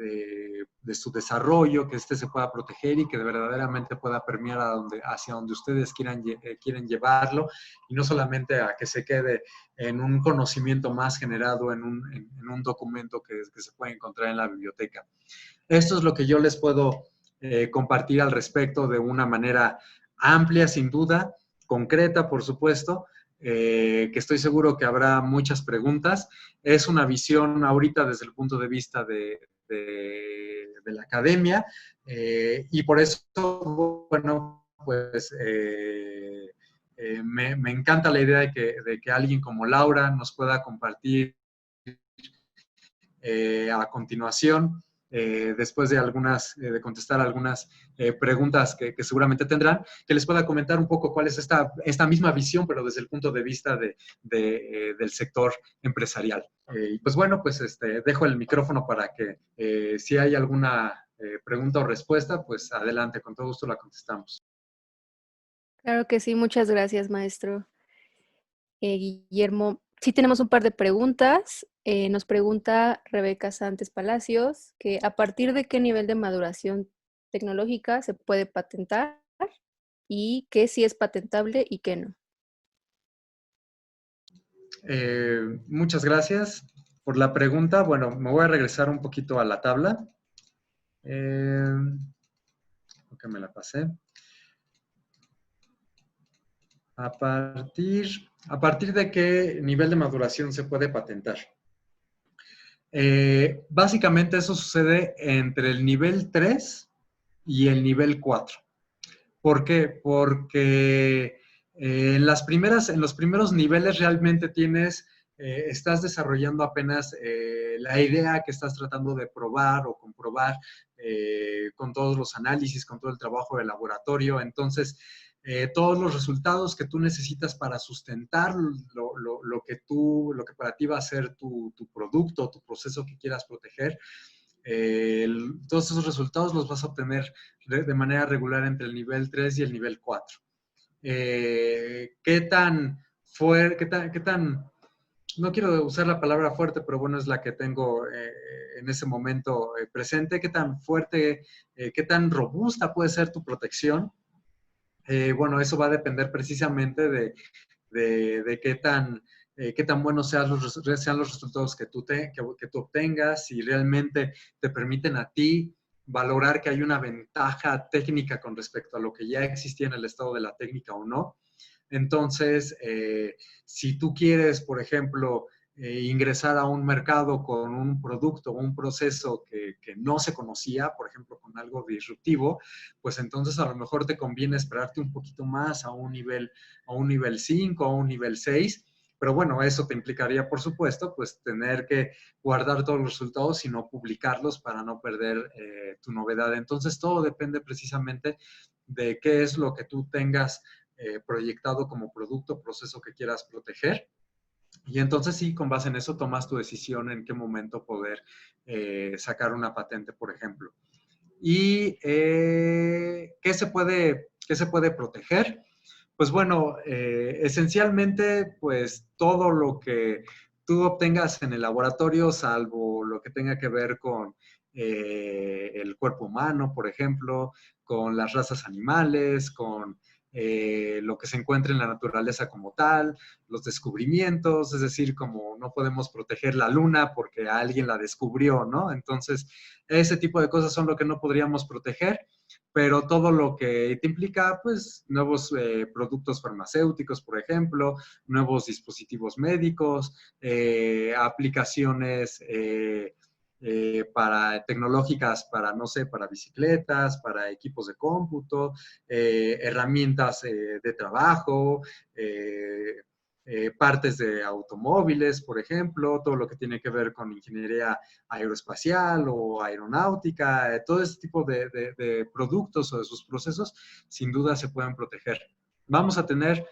su desarrollo, que este se pueda proteger y que verdaderamente pueda permear hacia donde ustedes quieren llevarlo, y no solamente a que se quede en un conocimiento más generado en un documento que se puede encontrar en la biblioteca. Esto es lo que yo les puedo compartir al respecto de una manera amplia, sin duda, concreta, por supuesto, que estoy seguro que habrá muchas preguntas. Es una visión ahorita desde el punto de vista de la academia, y por eso, bueno, pues me encanta la idea de que alguien como Laura nos pueda compartir a continuación, después de contestar algunas preguntas que seguramente tendrán, que les pueda comentar un poco cuál es esta misma visión, pero desde el punto de vista del sector empresarial. Y pues bueno, pues dejo el micrófono para que si hay alguna pregunta o respuesta, pues adelante, con todo gusto la contestamos. Claro que sí, muchas gracias, maestro. Guillermo, sí tenemos un par de preguntas. Nos pregunta Rebeca Santos Palacios que a partir de qué nivel de maduración tecnológica se puede patentar y qué sí es patentable y qué no. Muchas gracias por la pregunta. Bueno, me voy a regresar un poquito a la tabla. Que me la pasé. ¿A partir de qué nivel de maduración se puede patentar? Básicamente eso sucede entre el nivel 3 y el nivel 4. ¿Por qué? Porque en los primeros niveles realmente estás desarrollando apenas la idea que estás tratando de probar o comprobar con todos los análisis, con todo el trabajo de laboratorio. Entonces, todos los resultados que tú necesitas para sustentar lo que para ti va a ser tu producto, tu proceso que quieras proteger, todos esos resultados los vas a obtener de manera regular entre el nivel 3 y el nivel 4. ¿Qué tan no quiero usar la palabra fuerte, pero bueno, es la que tengo en ese momento presente? ¿Qué tan fuerte, qué tan robusta puede ser tu protección? Bueno, eso va a depender precisamente de qué tan buenos sean los resultados que tú obtengas, si realmente te permiten a ti valorar que hay una ventaja técnica con respecto a lo que ya existía en el estado de la técnica o no. Entonces, si tú quieres, por ejemplo, ingresar a un mercado con un producto o un proceso que no se conocía, por ejemplo, con algo disruptivo, pues entonces a lo mejor te conviene esperarte un poquito más a un nivel 5, a un nivel 6, pero bueno, eso te implicaría, por supuesto, pues tener que guardar todos los resultados y no publicarlos para no perder tu novedad. Entonces, todo depende precisamente de qué es lo que tú tengas proyectado como producto o proceso que quieras proteger. Y entonces sí, con base en eso tomas tu decisión en qué momento poder sacar una patente, por ejemplo. ¿Y qué se puede proteger? Pues bueno, esencialmente, pues todo lo que tú obtengas en el laboratorio, salvo lo que tenga que ver con el cuerpo humano, por ejemplo, con las razas animales, con lo que se encuentra en la naturaleza como tal, los descubrimientos, es decir, como no podemos proteger la luna porque alguien la descubrió, ¿no? Entonces, ese tipo de cosas son lo que no podríamos proteger, pero todo lo que te implica, pues, nuevos productos farmacéuticos, por ejemplo, nuevos dispositivos médicos, aplicaciones tecnológicas para, no sé, para bicicletas, para equipos de cómputo, herramientas de trabajo, partes de automóviles, por ejemplo, todo lo que tiene que ver con ingeniería aeroespacial o aeronáutica, todo este tipo de productos o de sus procesos, sin duda se pueden proteger. Vamos a tener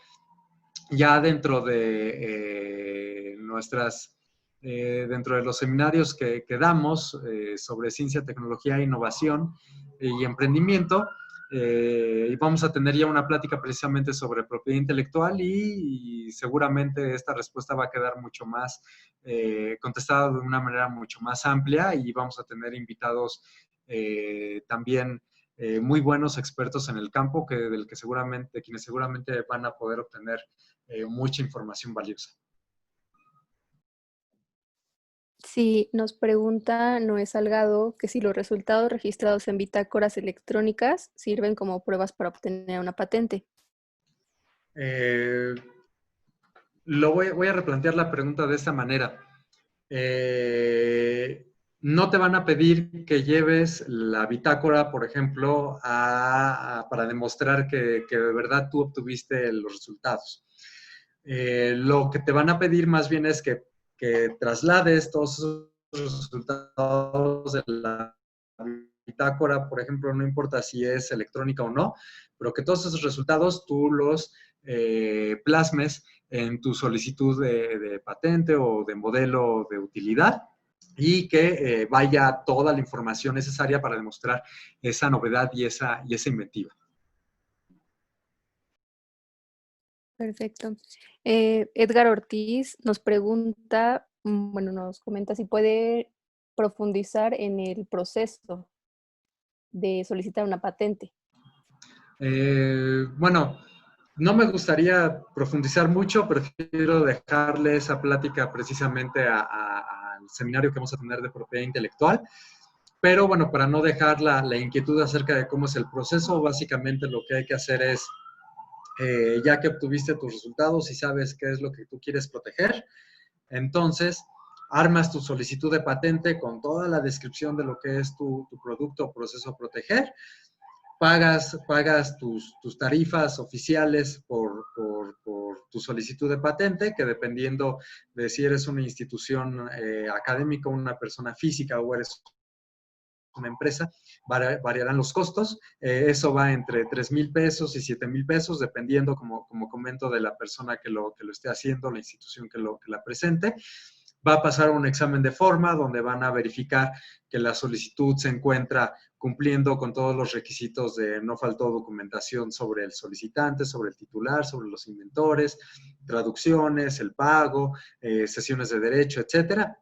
ya dentro de dentro de los seminarios que damos sobre ciencia, tecnología, innovación y emprendimiento, y vamos a tener ya una plática precisamente sobre propiedad intelectual y seguramente esta respuesta va a quedar mucho más contestada de una manera mucho más amplia y vamos a tener invitados también muy buenos expertos en el campo quienes seguramente van a poder obtener mucha información valiosa. Sí, nos pregunta Noé Salgado que si los resultados registrados en bitácoras electrónicas sirven como pruebas para obtener una patente. Voy a replantear la pregunta de esta manera. No te van a pedir que lleves la bitácora, por ejemplo, para demostrar que de verdad tú obtuviste los resultados. Lo que te van a pedir más bien es que traslades todos esos resultados de la bitácora, por ejemplo, no importa si es electrónica o no, pero que todos esos resultados tú los plasmes en tu solicitud de patente o de modelo de utilidad y que vaya toda la información necesaria para demostrar esa novedad y esa inventiva. Perfecto. Edgar Ortiz nos pregunta, bueno, nos comenta si puede profundizar en el proceso de solicitar una patente. Bueno, no me gustaría profundizar mucho, prefiero dejarle esa plática precisamente al seminario que vamos a tener de propiedad intelectual. Pero bueno, para no dejar la inquietud acerca de cómo es el proceso, básicamente lo que hay que hacer es, ya que obtuviste tus resultados y sabes qué es lo que tú quieres proteger, entonces armas tu solicitud de patente con toda la descripción de lo que es tu producto o proceso a proteger. Pagas tus tarifas oficiales por tu solicitud de patente, que dependiendo de si eres una institución académica, una persona física o eres una empresa, variarán los costos. Eso va entre 3,000 pesos y 7,000 pesos, dependiendo, como comento, de la persona que lo esté haciendo, la institución que la presente. Va a pasar un examen de forma donde van a verificar que la solicitud se encuentra cumpliendo con todos los requisitos de no faltó documentación sobre el solicitante, sobre el titular, sobre los inventores, traducciones, el pago, sesiones de derecho, etcétera.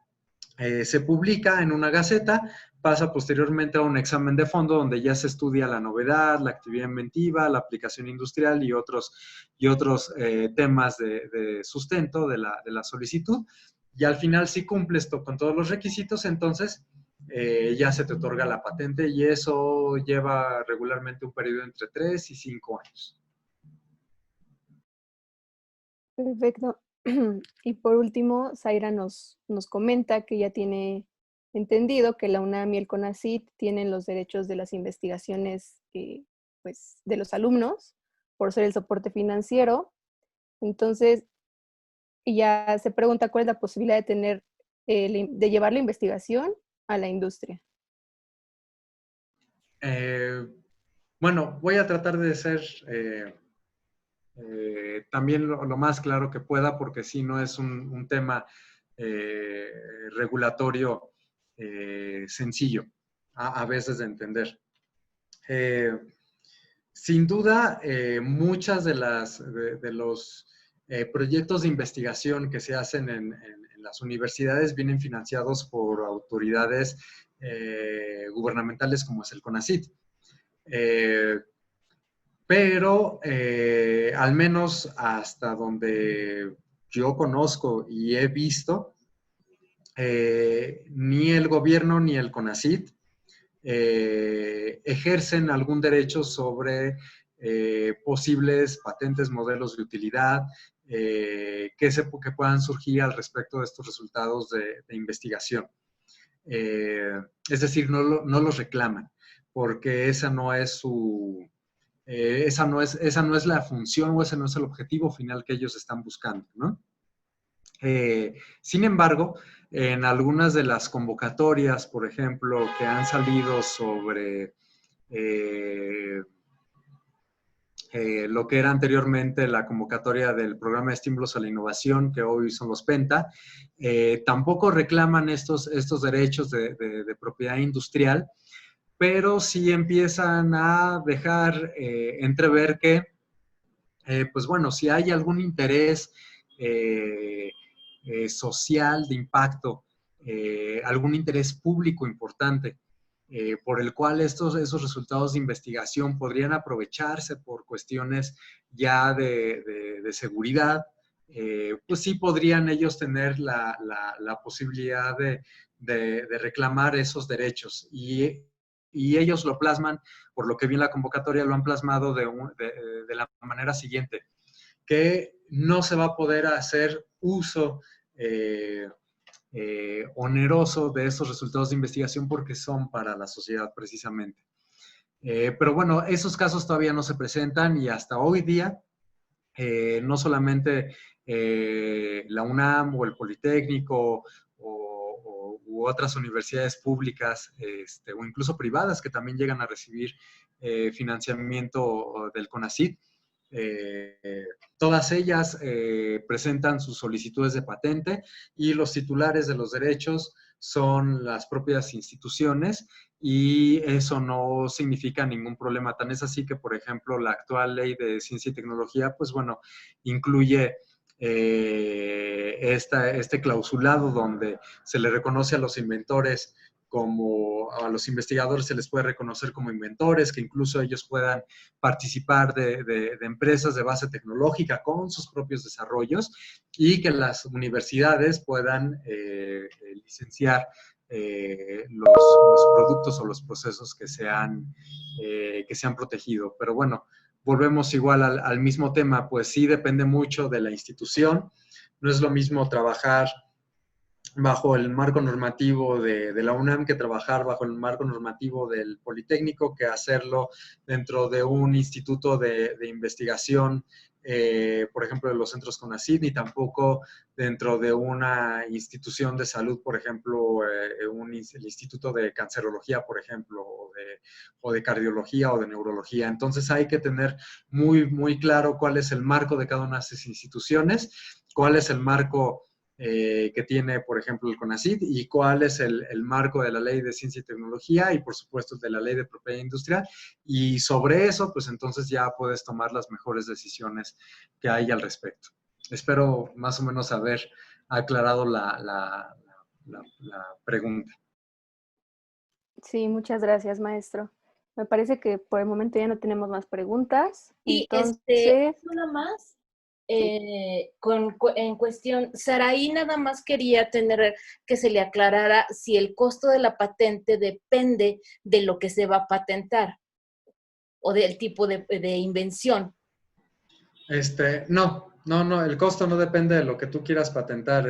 Se publica en una gaceta, pasa posteriormente a un examen de fondo donde ya se estudia la novedad, la actividad inventiva, la aplicación industrial y otros temas de sustento de la solicitud. Y al final, si cumples con todos los requisitos, entonces ya se te otorga la patente y eso lleva regularmente un periodo entre 3 y 5 años. Perfecto. Y por último, Zaira nos comenta que ya tiene entendido que la UNAM y el CONACYT tienen los derechos de las investigaciones pues, de los alumnos por ser el soporte financiero. Entonces, ya se pregunta cuál es la posibilidad de llevar la investigación a la industria. Bueno, voy a tratar de ser también lo más claro que pueda, porque sí, no es un tema regulatorio sencillo a veces de entender. Sin duda, muchas de los proyectos de investigación que se hacen en las universidades vienen financiados por autoridades gubernamentales como es el CONACYT. Pero al menos hasta donde yo conozco y he visto, ni el gobierno ni el CONACYT ejercen algún derecho sobre posibles patentes, modelos de utilidad que puedan surgir al respecto de estos resultados de investigación. Es decir, no los reclaman, porque esa no es la función o ese no es el objetivo final que ellos están buscando, ¿no? Sin embargo, en algunas de las convocatorias, por ejemplo, que han salido sobre lo que era anteriormente la convocatoria del Programa de Estímulos a la Innovación, que hoy son los PENTA, tampoco reclaman estos derechos de propiedad industrial, pero sí empiezan a dejar entrever que, pues bueno, si hay algún interés social de impacto, algún interés público importante, por el cual esos resultados de investigación podrían aprovecharse por cuestiones ya de seguridad, pues sí podrían ellos tener la posibilidad de reclamar esos derechos. Y ellos lo plasman, por lo que vi en la convocatoria, lo han plasmado de la manera siguiente, que no se va a poder hacer uso oneroso de esos resultados de investigación porque son para la sociedad precisamente. Pero bueno, esos casos todavía no se presentan y hasta hoy día, no solamente la UNAM o el Politécnico u otras universidades públicas o incluso privadas que también llegan a recibir financiamiento del CONACYT, todas ellas presentan sus solicitudes de patente y los titulares de los derechos son las propias instituciones y eso no significa ningún problema. Tan es así que, por ejemplo, la actual ley de ciencia y tecnología, pues bueno, incluye este clausulado donde se le reconoce a los inventores como a los investigadores se les puede reconocer como inventores, que incluso ellos puedan participar de empresas de base tecnológica con sus propios desarrollos y que las universidades puedan licenciar los productos o los procesos que se han protegido. Pero bueno, volvemos igual al mismo tema, pues sí depende mucho de la institución. No es lo mismo trabajar bajo el marco normativo de la UNAM que trabajar bajo el marco normativo del Politécnico, que hacerlo dentro de un instituto de investigación, por ejemplo, de los centros CONACYT, ni tampoco dentro de una institución de salud, por ejemplo, el Instituto de Cancerología, por ejemplo, o de Cardiología o de Neurología. Entonces hay que tener muy, muy claro cuál es el marco de cada una de esas instituciones, cuál es el marco que tiene, por ejemplo, el CONACYT y cuál es el marco de la Ley de Ciencia y Tecnología y, por supuesto, de la Ley de Propiedad Industrial. Y sobre eso, pues entonces ya puedes tomar las mejores decisiones que hay al respecto. Espero más o menos haber aclarado la pregunta. Sí, muchas gracias, maestro. Me parece que por el momento ya no tenemos más preguntas. Y entonces, una más. En cuestión, Saraí nada más quería tener que se le aclarara si el costo de la patente depende de lo que se va a patentar o del tipo de invención. No, el costo no depende de lo que tú quieras patentar.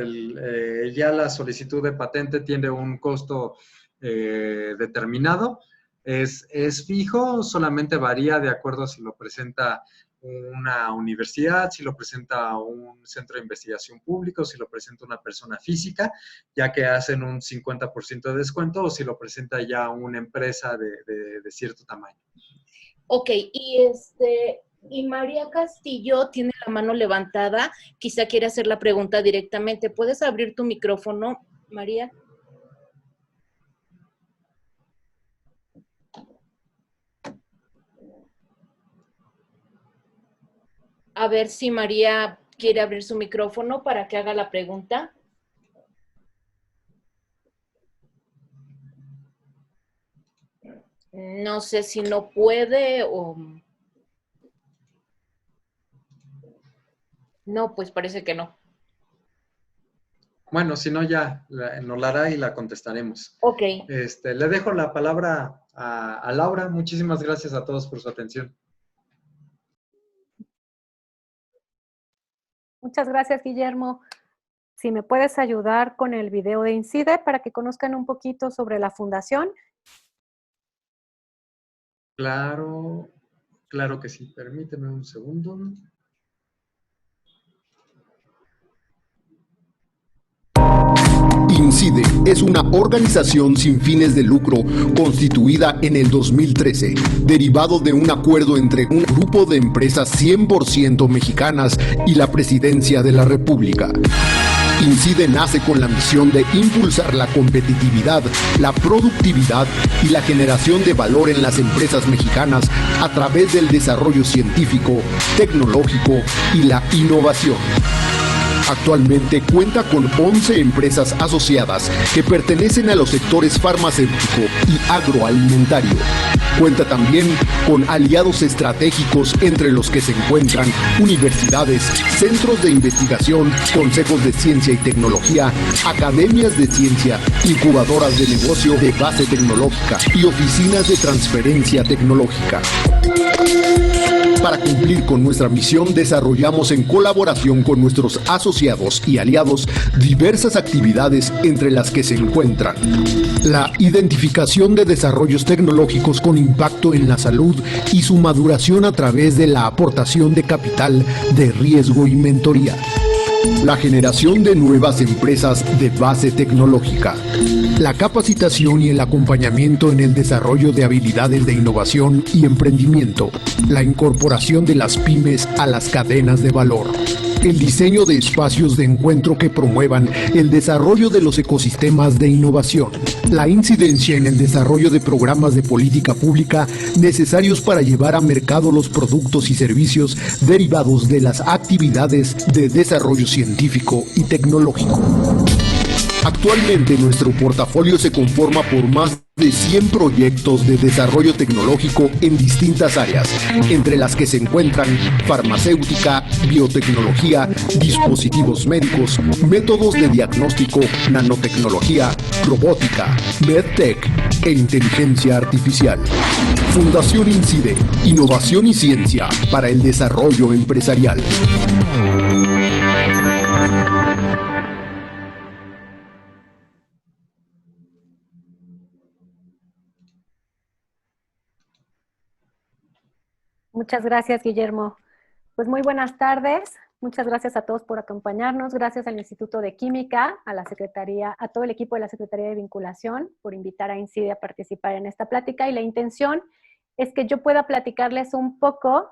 Ya la solicitud de patente tiene un costo determinado. Es fijo, solamente varía de acuerdo a si lo presenta una universidad, si lo presenta un centro de investigación público, si lo presenta una persona física, ya que hacen un 50% de descuento, o si lo presenta ya una empresa de cierto tamaño. Ok, y María Castillo tiene la mano levantada, quizá quiere hacer la pregunta directamente. ¿Puedes abrir tu micrófono, María? A ver si María quiere abrir su micrófono para que haga la pregunta. No sé si no puede o... No, pues parece que no. Bueno, si no ya nos la hará y la contestaremos. Ok. Le dejo la palabra a Laura. Muchísimas gracias a todos por su atención. Muchas gracias, Guillermo. Si me puedes ayudar con el video de INCIDE para que conozcan un poquito sobre la fundación. Claro que sí. Permíteme un segundo. INCIDE es una organización sin fines de lucro constituida en el 2013, derivado de un acuerdo entre un grupo de empresas 100% mexicanas y la Presidencia de la República. INCIDE nace con la misión de impulsar la competitividad, la productividad y la generación de valor en las empresas mexicanas a través del desarrollo científico, tecnológico y la innovación. Actualmente cuenta con 11 empresas asociadas que pertenecen a los sectores farmacéutico y agroalimentario. Cuenta también con aliados estratégicos entre los que se encuentran universidades, centros de investigación, consejos de ciencia y tecnología, academias de ciencia, incubadoras de negocio de base tecnológica y oficinas de transferencia tecnológica. Para cumplir con nuestra misión, desarrollamos en colaboración con nuestros asociados y aliados diversas actividades, entre las que se encuentran la identificación de desarrollos tecnológicos con impacto en la salud y su maduración a través de la aportación de capital de riesgo y mentoría, la generación de nuevas empresas de base tecnológica, la capacitación y el acompañamiento en el desarrollo de habilidades de innovación y emprendimiento, la incorporación de las pymes a las cadenas de valor, el diseño de espacios de encuentro que promuevan el desarrollo de los ecosistemas de innovación, la incidencia en el desarrollo de programas de política pública necesarios para llevar a mercado los productos y servicios derivados de las actividades de desarrollo científico y tecnológico. Actualmente nuestro portafolio se conforma por más de 100 proyectos de desarrollo tecnológico en distintas áreas, entre las que se encuentran farmacéutica, biotecnología, dispositivos médicos, métodos de diagnóstico, nanotecnología, robótica, medtech e inteligencia artificial. Fundación INCIDE, innovación y ciencia para el desarrollo empresarial. Muchas gracias, Guillermo. Pues muy buenas tardes. Muchas gracias a todos por acompañarnos. Gracias al Instituto de Química, a la Secretaría, a todo el equipo de la Secretaría de Vinculación por invitar a INCIDE a participar en esta plática. Y la intención es que yo pueda platicarles un poco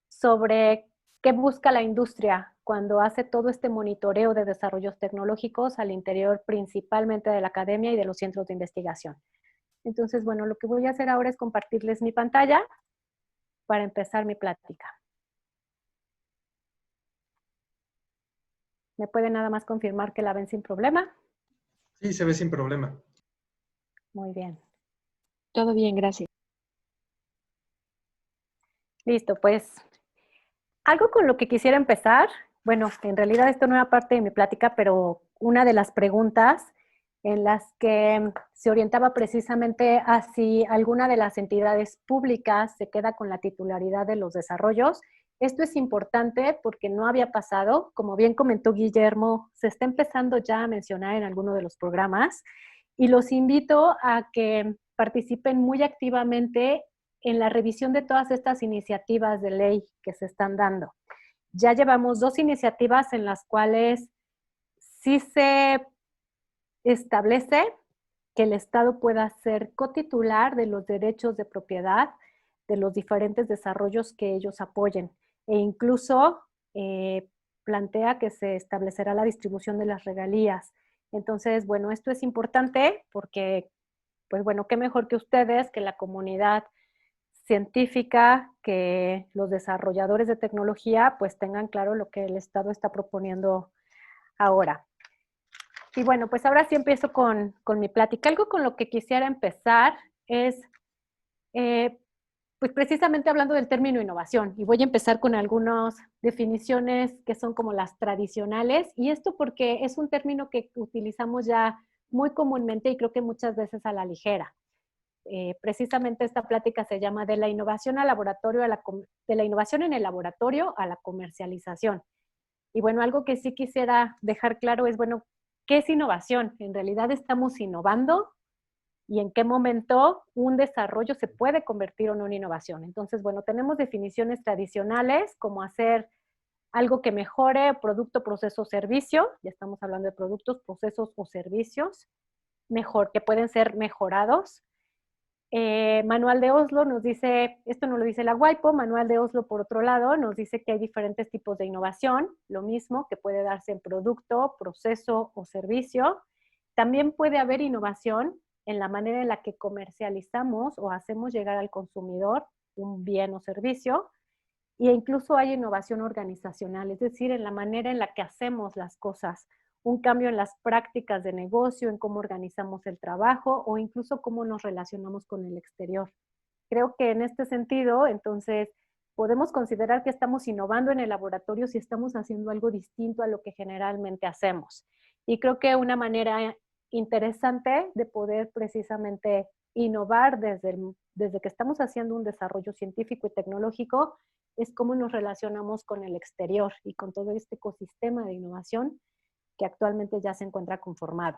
sobre qué busca la industria cuando hace todo este monitoreo de desarrollos tecnológicos al interior principalmente de la academia y de los centros de investigación. Entonces, bueno, lo que voy a hacer ahora es compartirles mi pantalla para empezar mi plática. ¿Me puede nada más confirmar que la ven sin problema? Sí, se ve sin problema. Muy bien. Todo bien, gracias. Listo, pues algo con lo que quisiera empezar, bueno, en realidad esto no era parte de mi plática, pero una de las preguntas en las que se orientaba precisamente a si alguna de las entidades públicas se queda con la titularidad de los desarrollos. Esto es importante porque no había pasado, como bien comentó Guillermo, se está empezando ya a mencionar en alguno de los programas y los invito a que participen muy activamente en la revisión de todas estas iniciativas de ley que se están dando. Ya llevamos 2 iniciativas en las cuales sí se establece que el Estado pueda ser cotitular de los derechos de propiedad de los diferentes desarrollos que ellos apoyen e incluso plantea que se establecerá la distribución de las regalías. Entonces, bueno, esto es importante porque, pues bueno, qué mejor que ustedes, que la comunidad científica, que los desarrolladores de tecnología, pues tengan claro lo que el Estado está proponiendo ahora. Y bueno, pues ahora sí empiezo con mi plática. Algo con lo que quisiera empezar es, pues precisamente hablando del término innovación. Y voy a empezar con algunas definiciones que son como las tradicionales. Y esto porque es un término que utilizamos ya muy comúnmente y creo que muchas veces a la ligera. Precisamente esta plática se llama de la innovación al laboratorio, de la innovación en el laboratorio a la comercialización. Y bueno, algo que sí quisiera dejar claro es, bueno, ¿qué es innovación? En realidad estamos innovando y en qué momento un desarrollo se puede convertir en una innovación. Entonces, bueno, tenemos definiciones tradicionales como hacer algo que mejore producto, proceso, servicio. Ya estamos hablando de productos, procesos o servicios mejor, que pueden ser mejorados. Manual de Oslo nos dice, esto no lo dice la WIPO, Manual de Oslo por otro lado nos dice que hay diferentes tipos de innovación, lo mismo que puede darse en producto, proceso o servicio. También puede haber innovación en la manera en la que comercializamos o hacemos llegar al consumidor un bien o servicio. E incluso hay innovación organizacional, es decir, en la manera en la que hacemos las cosas, un cambio en las prácticas de negocio, en cómo organizamos el trabajo o incluso cómo nos relacionamos con el exterior. Creo que en este sentido, entonces, podemos considerar que estamos innovando en el laboratorio si estamos haciendo algo distinto a lo que generalmente hacemos. Y creo que una manera interesante de poder precisamente innovar desde que estamos haciendo un desarrollo científico y tecnológico es cómo nos relacionamos con el exterior y con todo este ecosistema de innovación que actualmente ya se encuentra conformado.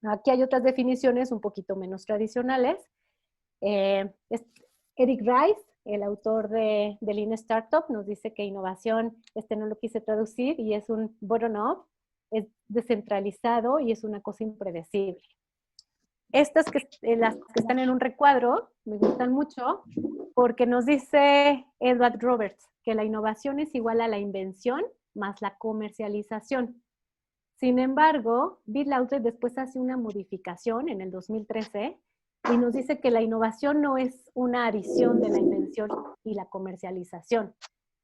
Aquí hay otras definiciones un poquito menos tradicionales. Eric Rice, el autor de Lean Startup, nos dice que innovación, no lo quise traducir, y es un bottom-up, es descentralizado y es una cosa impredecible. Estas las que están en un recuadro me gustan mucho porque nos dice Edward Roberts que la innovación es igual a la invención más la comercialización. Sin embargo, Bill Lauter después hace una modificación en el 2013 y nos dice que la innovación no es una adición de la invención y la comercialización,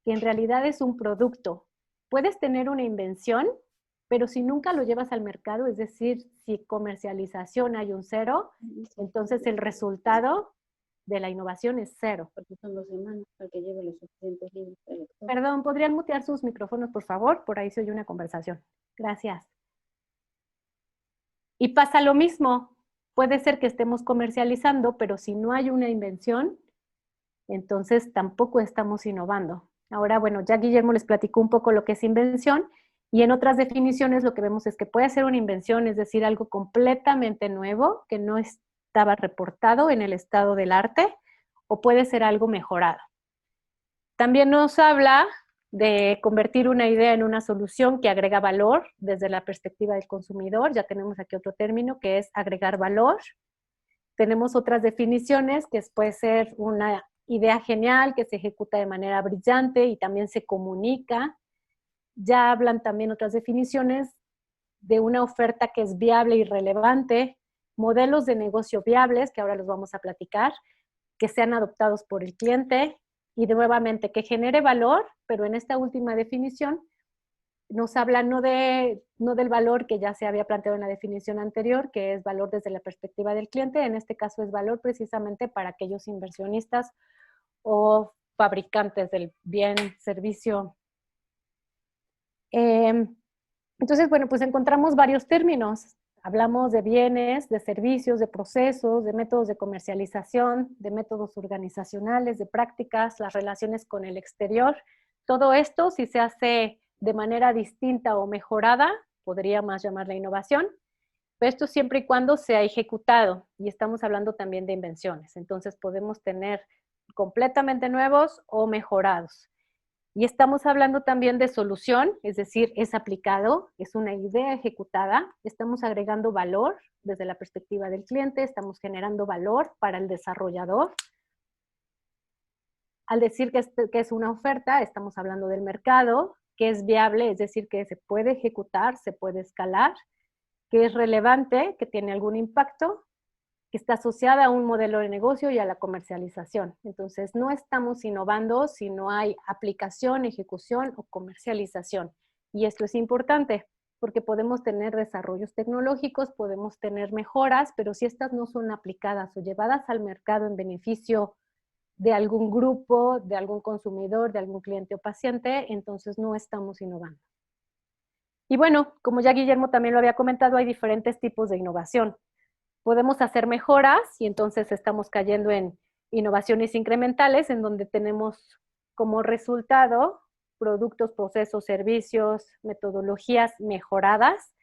que en realidad es un producto. Puedes tener una invención, pero si nunca lo llevas al mercado, es decir, si comercialización hay un cero, entonces el resultado de la innovación es cero. Porque son 2 semanas para que lleve los suficientes libros. Perdón, ¿podrían mutear sus micrófonos, por favor? Por ahí se oye una conversación. Gracias. Y pasa lo mismo. Puede ser que estemos comercializando, pero si no hay una invención, entonces tampoco estamos innovando. Ahora, bueno, ya Guillermo les platicó un poco lo que es invención, y en otras definiciones lo que vemos es que puede ser una invención, es decir, algo completamente nuevo que no estaba reportado en el estado del arte, o puede ser algo mejorado. También nos habla de convertir una idea en una solución que agrega valor desde la perspectiva del consumidor. Ya tenemos aquí otro término que es agregar valor. Tenemos otras definiciones que puede ser una idea genial que se ejecuta de manera brillante y también se comunica. Ya hablan también otras definiciones de una oferta que es viable y relevante, modelos de negocio viables, que ahora los vamos a platicar, que sean adoptados por el cliente y nuevamente que genere valor, pero en esta última definición nos habla no del valor que ya se había planteado en la definición anterior, que es valor desde la perspectiva del cliente, en este caso es valor precisamente para aquellos inversionistas o fabricantes del bien, servicio. Entonces, bueno, pues encontramos varios términos. Hablamos de bienes, de servicios, de procesos, de métodos de comercialización, de métodos organizacionales, de prácticas, las relaciones con el exterior. Todo esto, si se hace de manera distinta o mejorada, podríamos llamarla innovación, pero esto siempre y cuando sea ejecutado, y estamos hablando también de invenciones. Entonces podemos tener completamente nuevos o mejorados. Y estamos hablando también de solución, es decir, es aplicado, es una idea ejecutada, estamos agregando valor desde la perspectiva del cliente, estamos generando valor para el desarrollador. Al decir que es una oferta, estamos hablando del mercado, que es viable, es decir, que se puede ejecutar, se puede escalar, que es relevante, que tiene algún impacto, que está asociada a un modelo de negocio y a la comercialización. Entonces, no estamos innovando si no hay aplicación, ejecución o comercialización. Y esto es importante porque podemos tener desarrollos tecnológicos, podemos tener mejoras, pero si estas no son aplicadas o llevadas al mercado en beneficio de algún grupo, de algún consumidor, de algún cliente o paciente, entonces no estamos innovando. Y bueno, como ya Guillermo también lo había comentado, hay diferentes tipos de innovación. Podemos hacer mejoras y entonces estamos cayendo en innovaciones incrementales en donde tenemos como resultado productos, procesos, servicios, metodologías mejoradas.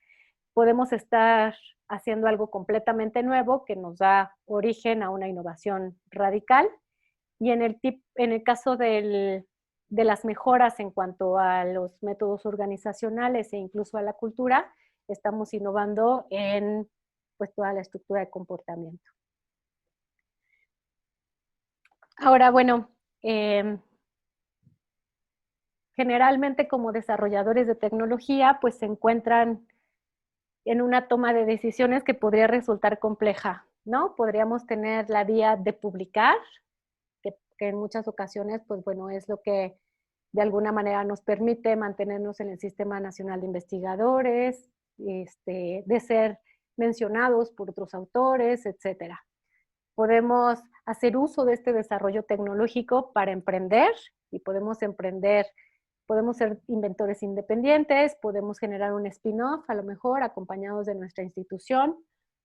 Podemos estar haciendo algo completamente nuevo que nos da origen a una innovación radical. Y en el caso de las mejoras en cuanto a los métodos organizacionales e incluso a la cultura, estamos innovando en pues toda la estructura de comportamiento. Ahora, bueno, generalmente como desarrolladores de tecnología, pues se encuentran en una toma de decisiones que podría resultar compleja, ¿no? Podríamos tener la vía de publicar, que en muchas ocasiones, pues bueno, es lo que de alguna manera nos permite mantenernos en el Sistema Nacional de Investigadores, de ser mencionados por otros autores, etcétera. Podemos hacer uso de este desarrollo tecnológico para emprender y podemos ser inventores independientes, podemos generar un spin-off, a lo mejor acompañados de nuestra institución,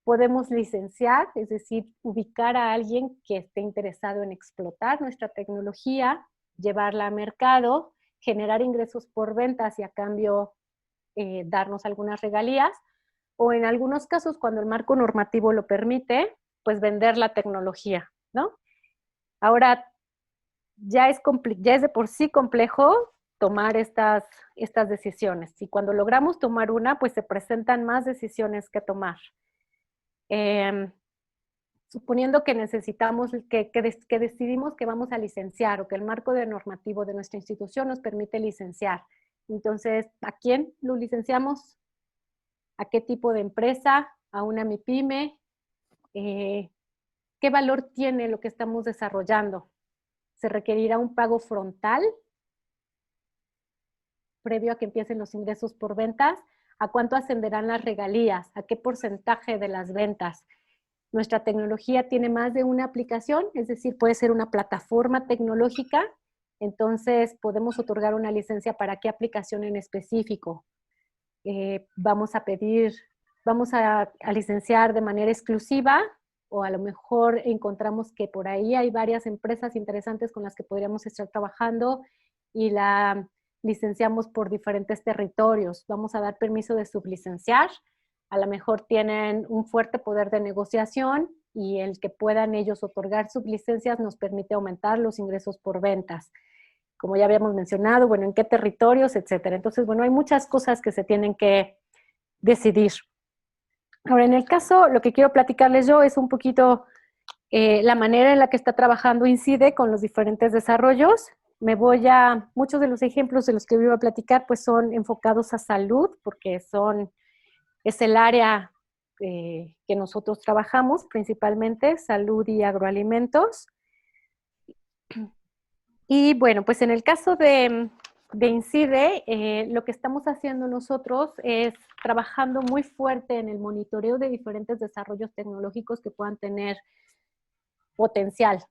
podemos licenciar, es decir, ubicar a alguien que esté interesado en explotar nuestra tecnología, llevarla a mercado, generar ingresos por ventas y a cambio darnos algunas regalías, o en algunos casos, cuando el marco normativo lo permite, pues vender la tecnología, ¿no? Ahora, ya es de por sí complejo tomar estas decisiones. Y cuando logramos tomar una, pues se presentan más decisiones que tomar. Suponiendo que necesitamos, que decidimos que vamos a licenciar o que el marco normativo de nuestra institución nos permite licenciar. Entonces, ¿a quién lo licenciamos? ¿A qué tipo de empresa? ¿A una MIPYME? ¿Qué valor tiene lo que estamos desarrollando? ¿Se requerirá un pago frontal previo a que empiecen los ingresos por ventas? ¿A cuánto ascenderán las regalías? ¿A qué porcentaje de las ventas? Nuestra tecnología tiene más de una aplicación, es decir, puede ser una plataforma tecnológica, entonces podemos otorgar una licencia para qué aplicación en específico. Vamos a licenciar de manera exclusiva, o a lo mejor encontramos que por ahí hay varias empresas interesantes con las que podríamos estar trabajando y la licenciamos por diferentes territorios. Vamos a dar permiso de sublicenciar. A lo mejor tienen un fuerte poder de negociación y el que puedan ellos otorgar sublicencias nos permite aumentar los ingresos por ventas. Como ya habíamos mencionado, bueno, en qué territorios, etcétera. Entonces, bueno, hay muchas cosas que se tienen que decidir. Ahora, en el caso, lo que quiero platicarles yo es un poquito la manera en la que está trabajando INCIDE con los diferentes desarrollos. Muchos de los ejemplos de los que voy a platicar, pues son enfocados a salud, porque es el área que nosotros trabajamos principalmente, salud y agroalimentos. Y bueno, pues en el caso de INCIDE, lo que estamos haciendo nosotros es trabajando muy fuerte en el monitoreo de diferentes desarrollos tecnológicos que puedan tener potencial.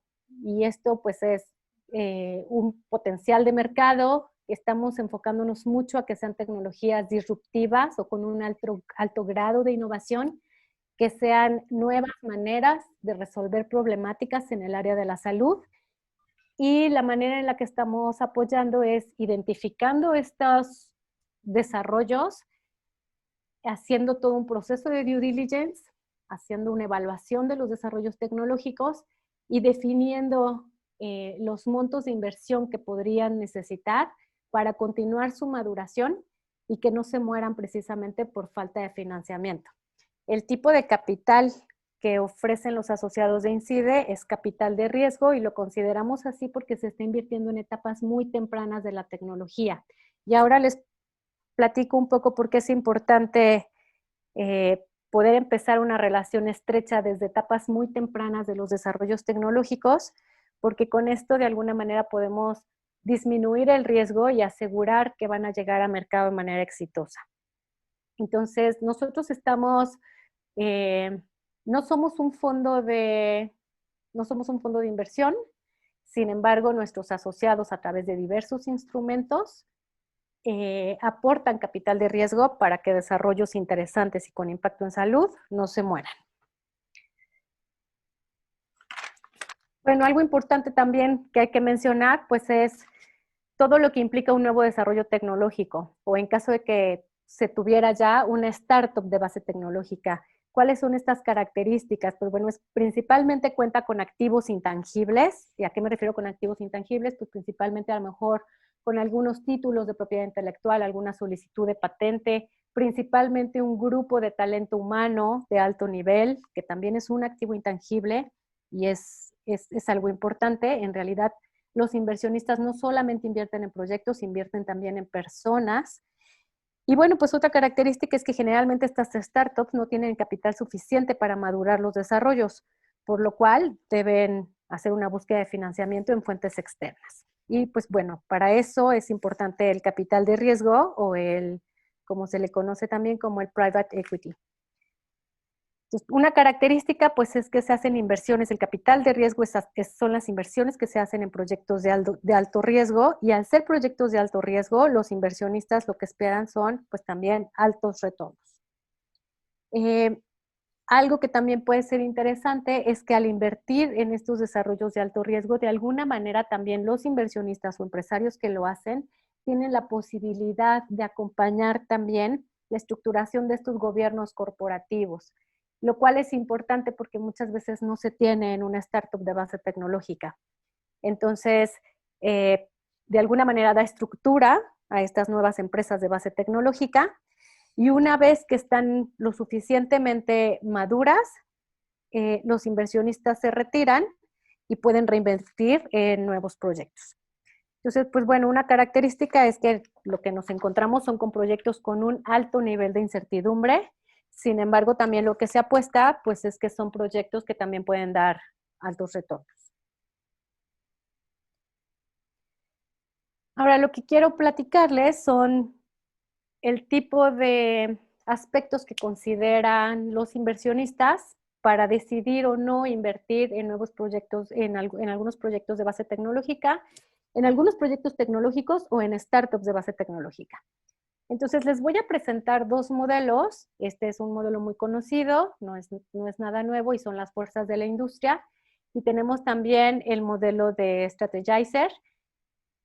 Y esto pues es un potencial de mercado. Estamos enfocándonos mucho a que sean tecnologías disruptivas o con un alto grado de innovación, que sean nuevas maneras de resolver problemáticas en el área de la salud. Y la manera en la que estamos apoyando es identificando estos desarrollos, haciendo todo un proceso de due diligence, haciendo una evaluación de los desarrollos tecnológicos y definiendo los montos de inversión que podrían necesitar para continuar su maduración y que no se mueran precisamente por falta de financiamiento. El tipo de capital que ofrecen los asociados de INCIDE es capital de riesgo y lo consideramos así porque se está invirtiendo en etapas muy tempranas de la tecnología. Y ahora les platico un poco por qué es importante poder empezar una relación estrecha desde etapas muy tempranas de los desarrollos tecnológicos, porque con esto de alguna manera podemos disminuir el riesgo y asegurar que van a llegar a mercado de manera exitosa. Entonces, nosotros estamos, no somos un fondo de inversión, sin embargo, nuestros asociados a través de diversos instrumentos aportan capital de riesgo para que desarrollos interesantes y con impacto en salud no se mueran. Bueno, algo importante también que hay que mencionar, pues es todo lo que implica un nuevo desarrollo tecnológico, o en caso de que se tuviera ya una startup de base tecnológica. ¿Cuáles son estas características? Pues bueno, principalmente cuenta con activos intangibles. ¿Y a qué me refiero con activos intangibles? Pues principalmente a lo mejor con algunos títulos de propiedad intelectual, alguna solicitud de patente, principalmente un grupo de talento humano de alto nivel, que también es un activo intangible y es es algo importante. En realidad, los inversionistas no solamente invierten en proyectos, invierten también en personas. Y bueno, pues otra característica es que generalmente estas startups no tienen capital suficiente para madurar los desarrollos, por lo cual deben hacer una búsqueda de financiamiento en fuentes externas. Y pues bueno, para eso es importante el capital de riesgo o como se le conoce también como el private equity. Entonces, una característica pues es que se hacen inversiones, el capital de riesgo son las inversiones que se hacen en proyectos de alto riesgo, y al ser proyectos de alto riesgo, los inversionistas lo que esperan son pues también altos retornos. Algo que también puede ser interesante es que al invertir en estos desarrollos de alto riesgo, de alguna manera también los inversionistas o empresarios que lo hacen tienen la posibilidad de acompañar también la estructuración de estos gobiernos corporativos, lo cual es importante porque muchas veces no se tiene en una startup de base tecnológica. Entonces, de alguna manera da estructura a estas nuevas empresas de base tecnológica, y una vez que están lo suficientemente maduras, los inversionistas se retiran y pueden reinvertir en nuevos proyectos. Entonces, pues bueno, una característica es que lo que nos encontramos son con proyectos con un alto nivel de incertidumbre. Sin embargo, también lo que se apuesta, pues es que son proyectos que también pueden dar altos retornos. Ahora, lo que quiero platicarles son el tipo de aspectos que consideran los inversionistas para decidir o no invertir en nuevos proyectos, en algunos proyectos de base tecnológica, en algunos proyectos tecnológicos o en startups de base tecnológica. Entonces, les voy a presentar dos modelos. Este es un modelo muy conocido, no es nada nuevo y son las fuerzas de la industria. Y tenemos también el modelo de Strategizer,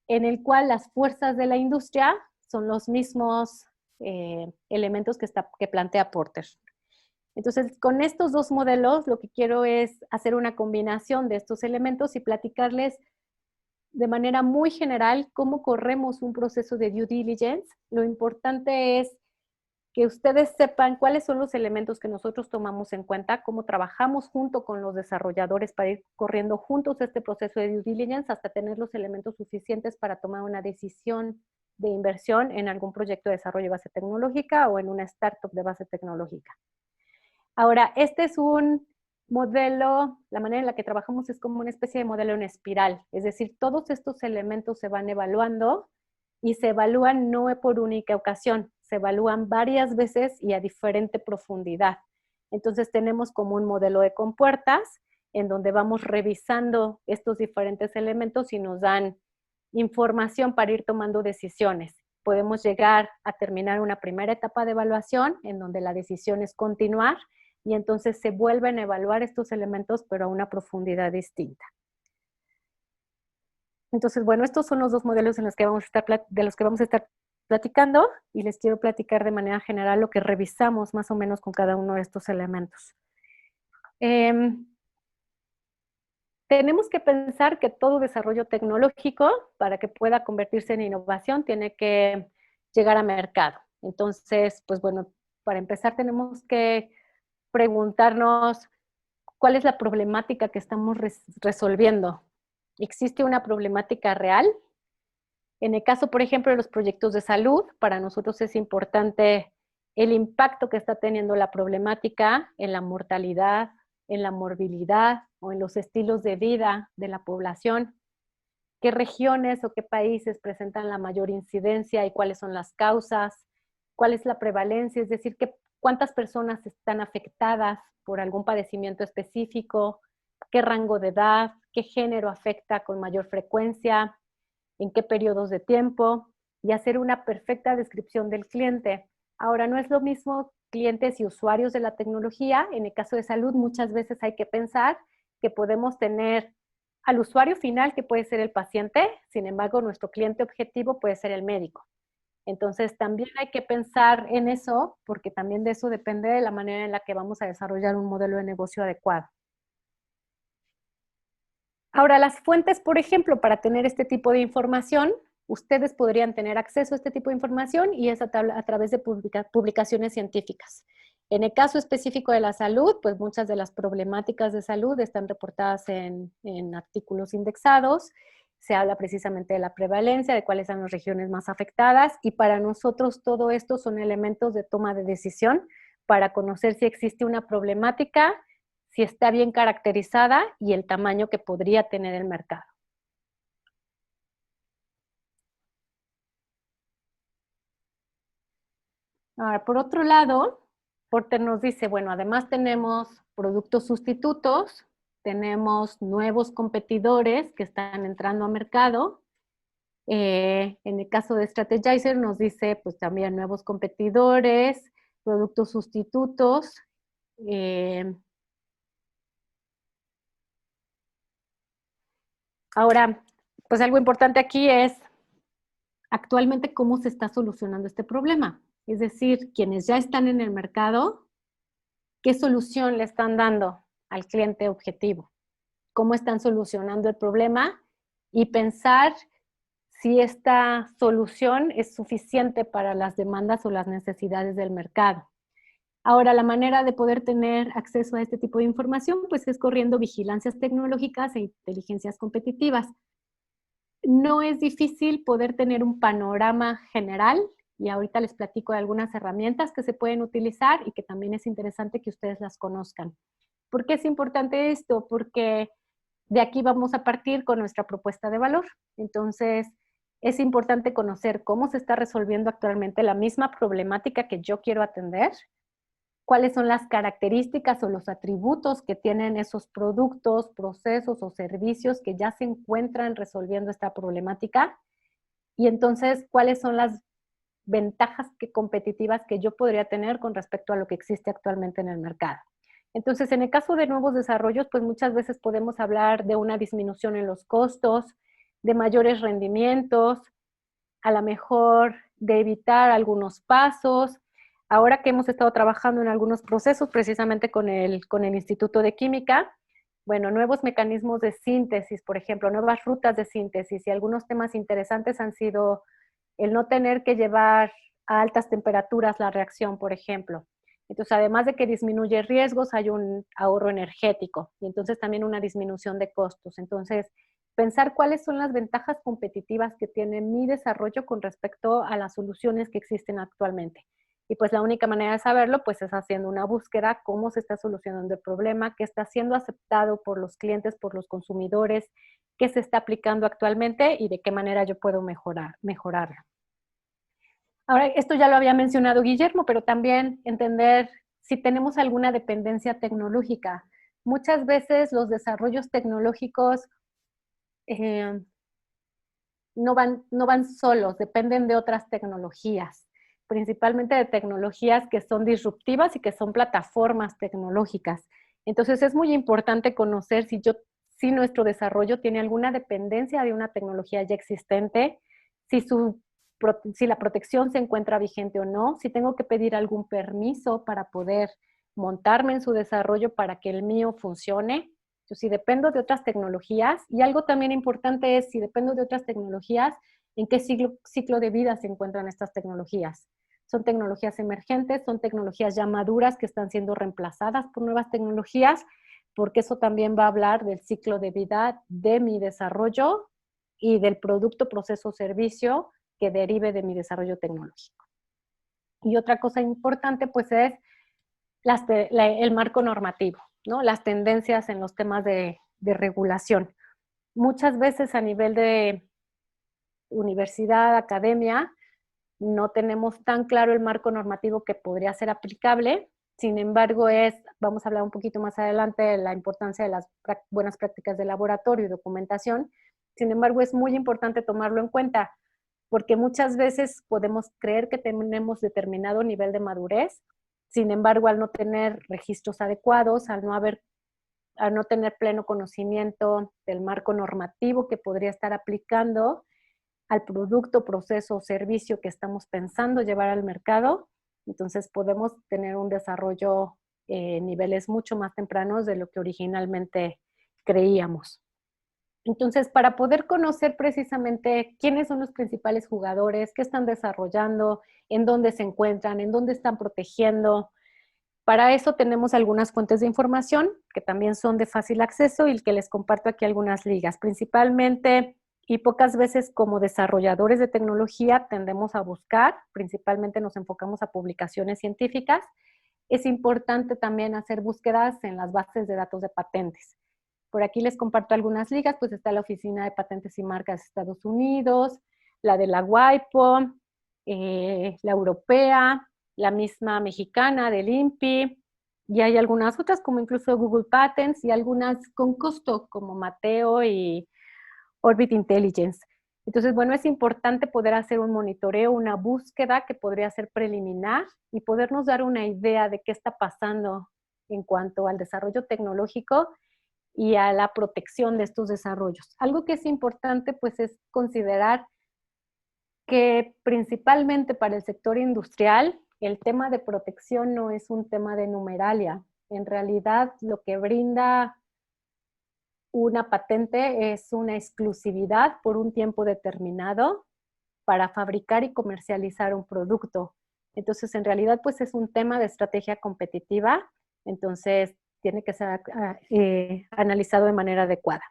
en el cual las fuerzas de la industria son los mismos elementos que plantea Porter. Entonces, con estos dos modelos, lo que quiero es hacer una combinación de estos elementos y platicarles de manera muy general cómo corremos un proceso de due diligence. Lo importante es que ustedes sepan cuáles son los elementos que nosotros tomamos en cuenta, cómo trabajamos junto con los desarrolladores para ir corriendo juntos este proceso de due diligence hasta tener los elementos suficientes para tomar una decisión de inversión en algún proyecto de desarrollo de base tecnológica o en una startup de base tecnológica. Ahora, este es un modelo, la manera en la que trabajamos es como una especie de modelo en espiral, es decir, todos estos elementos se van evaluando y se evalúan no por única ocasión, se evalúan varias veces y a diferente profundidad. Entonces tenemos como un modelo de compuertas en donde vamos revisando estos diferentes elementos y nos dan información para ir tomando decisiones. Podemos llegar a terminar una primera etapa de evaluación en donde la decisión es continuar y entonces se vuelven a evaluar estos elementos pero a una profundidad distinta. Entonces, bueno, estos son los dos modelos de los que vamos a estar platicando y les quiero platicar de manera general lo que revisamos más o menos con cada uno de estos elementos. Tenemos que pensar que todo desarrollo tecnológico, para que pueda convertirse en innovación, tiene que llegar a mercado. Entonces, pues bueno, para empezar tenemos que preguntarnos cuál es la problemática que estamos resolviendo. ¿Existe una problemática real? En el caso, por ejemplo, de los proyectos de salud, para nosotros es importante el impacto que está teniendo la problemática en la mortalidad, en la morbilidad o en los estilos de vida de la población. ¿Qué regiones o qué países presentan la mayor incidencia y cuáles son las causas? ¿Cuál es la prevalencia? Es decir, ¿cuántas personas están afectadas por algún padecimiento específico? ¿Qué rango de edad? ¿Qué género afecta con mayor frecuencia? ¿En qué periodos de tiempo? Y hacer una perfecta descripción del cliente. Ahora, no es lo mismo clientes y usuarios de la tecnología. En el caso de salud, muchas veces hay que pensar que podemos tener al usuario final, que puede ser el paciente, sin embargo, nuestro cliente objetivo puede ser el médico. Entonces, también hay que pensar en eso, porque también de eso depende de la manera en la que vamos a desarrollar un modelo de negocio adecuado. Ahora, las fuentes, por ejemplo, para tener este tipo de información, ustedes podrían tener acceso a este tipo de información y es a través de publicaciones científicas. En el caso específico de la salud, pues muchas de las problemáticas de salud están reportadas en artículos indexados. Se habla precisamente de la prevalencia, de cuáles son las regiones más afectadas, y para nosotros todo esto son elementos de toma de decisión para conocer si existe una problemática, si está bien caracterizada y el tamaño que podría tener el mercado. Ahora, por otro lado, Porter nos dice, bueno, además tenemos productos sustitutos, tenemos nuevos competidores que están entrando a mercado. En el caso de Strategizer nos dice, pues también nuevos competidores, productos sustitutos. Ahora, pues algo importante aquí es actualmente cómo se está solucionando este problema. Es decir, quienes ya están en el mercado, ¿qué solución le están dando al cliente objetivo? ¿Cómo están solucionando el problema? Y pensar si esta solución es suficiente para las demandas o las necesidades del mercado. Ahora, la manera de poder tener acceso a este tipo de información, pues es corriendo vigilancias tecnológicas e inteligencias competitivas. No es difícil poder tener un panorama general, y ahorita les platico de algunas herramientas que se pueden utilizar y que también es interesante que ustedes las conozcan. ¿Por qué es importante esto? Porque de aquí vamos a partir con nuestra propuesta de valor. Entonces, es importante conocer cómo se está resolviendo actualmente la misma problemática que yo quiero atender, cuáles son las características o los atributos que tienen esos productos, procesos o servicios que ya se encuentran resolviendo esta problemática, y entonces cuáles son las ventajas competitivas que yo podría tener con respecto a lo que existe actualmente en el mercado. Entonces, en el caso de nuevos desarrollos, pues muchas veces podemos hablar de una disminución en los costos, de mayores rendimientos, a lo mejor de evitar algunos pasos. Ahora que hemos estado trabajando en algunos procesos, precisamente con el Instituto de Química, bueno, nuevos mecanismos de síntesis, por ejemplo, nuevas rutas de síntesis, y algunos temas interesantes han sido el no tener que llevar a altas temperaturas la reacción, por ejemplo. Entonces, además de que disminuye riesgos, hay un ahorro energético y entonces también una disminución de costos. Entonces, pensar cuáles son las ventajas competitivas que tiene mi desarrollo con respecto a las soluciones que existen actualmente. Y pues la única manera de saberlo pues es haciendo una búsqueda, cómo se está solucionando el problema, qué está siendo aceptado por los clientes, por los consumidores, qué se está aplicando actualmente y de qué manera yo puedo mejorarlo. Ahora, esto ya lo había mencionado Guillermo, pero también entender si tenemos alguna dependencia tecnológica. Muchas veces los desarrollos tecnológicos no van solos, dependen de otras tecnologías, principalmente de tecnologías que son disruptivas y que son plataformas tecnológicas. Entonces es muy importante conocer si nuestro desarrollo tiene alguna dependencia de una tecnología ya existente, si la protección se encuentra vigente o no, si tengo que pedir algún permiso para poder montarme en su desarrollo para que el mío funcione. Entonces, si dependo de otras tecnologías, y algo también importante es si dependo de otras tecnologías, ¿en qué ciclo de vida se encuentran estas tecnologías? Son tecnologías emergentes, son tecnologías ya maduras que están siendo reemplazadas por nuevas tecnologías, porque eso también va a hablar del ciclo de vida de mi desarrollo y del producto, proceso o servicio que derive de mi desarrollo tecnológico. Y otra cosa importante pues es el marco normativo, ¿no? Las tendencias en los temas de regulación. Muchas veces a nivel de universidad, academia, no tenemos tan claro el marco normativo que podría ser aplicable. Sin embargo, vamos a hablar un poquito más adelante de la importancia de las buenas prácticas de laboratorio y documentación. Sin embargo, es muy importante tomarlo en cuenta, porque muchas veces podemos creer que tenemos determinado nivel de madurez, sin embargo, al no tener registros adecuados, al no tener pleno conocimiento del marco normativo que podría estar aplicando al producto, proceso o servicio que estamos pensando llevar al mercado, entonces podemos tener un desarrollo en niveles mucho más tempranos de lo que originalmente creíamos. Entonces, para poder conocer precisamente quiénes son los principales jugadores, qué están desarrollando, en dónde se encuentran, en dónde están protegiendo, Para eso tenemos algunas fuentes de información que también son de fácil acceso y que les comparto aquí algunas ligas. Principalmente y pocas veces como desarrolladores de tecnología tendemos a buscar, principalmente nos enfocamos a publicaciones científicas. Es importante también hacer búsquedas en las bases de datos de patentes. Por aquí les comparto algunas ligas, pues está la Oficina de Patentes y Marcas de Estados Unidos, la de la WIPO, la europea, la misma mexicana del INPI, y hay algunas otras como incluso Google Patents y algunas con costo como Mateo y Orbit Intelligence. Entonces, bueno, es importante poder hacer un monitoreo, una búsqueda que podría ser preliminar y podernos dar una idea de qué está pasando en cuanto al desarrollo tecnológico y a la protección de estos desarrollos. Algo que es importante, pues, es considerar que principalmente para el sector industrial, el tema de protección no es un tema de numeralia. En realidad, lo que brinda una patente es una exclusividad por un tiempo determinado para fabricar y comercializar un producto. Entonces, en realidad, pues es un tema de estrategia competitiva, entonces tiene que ser analizado de manera adecuada.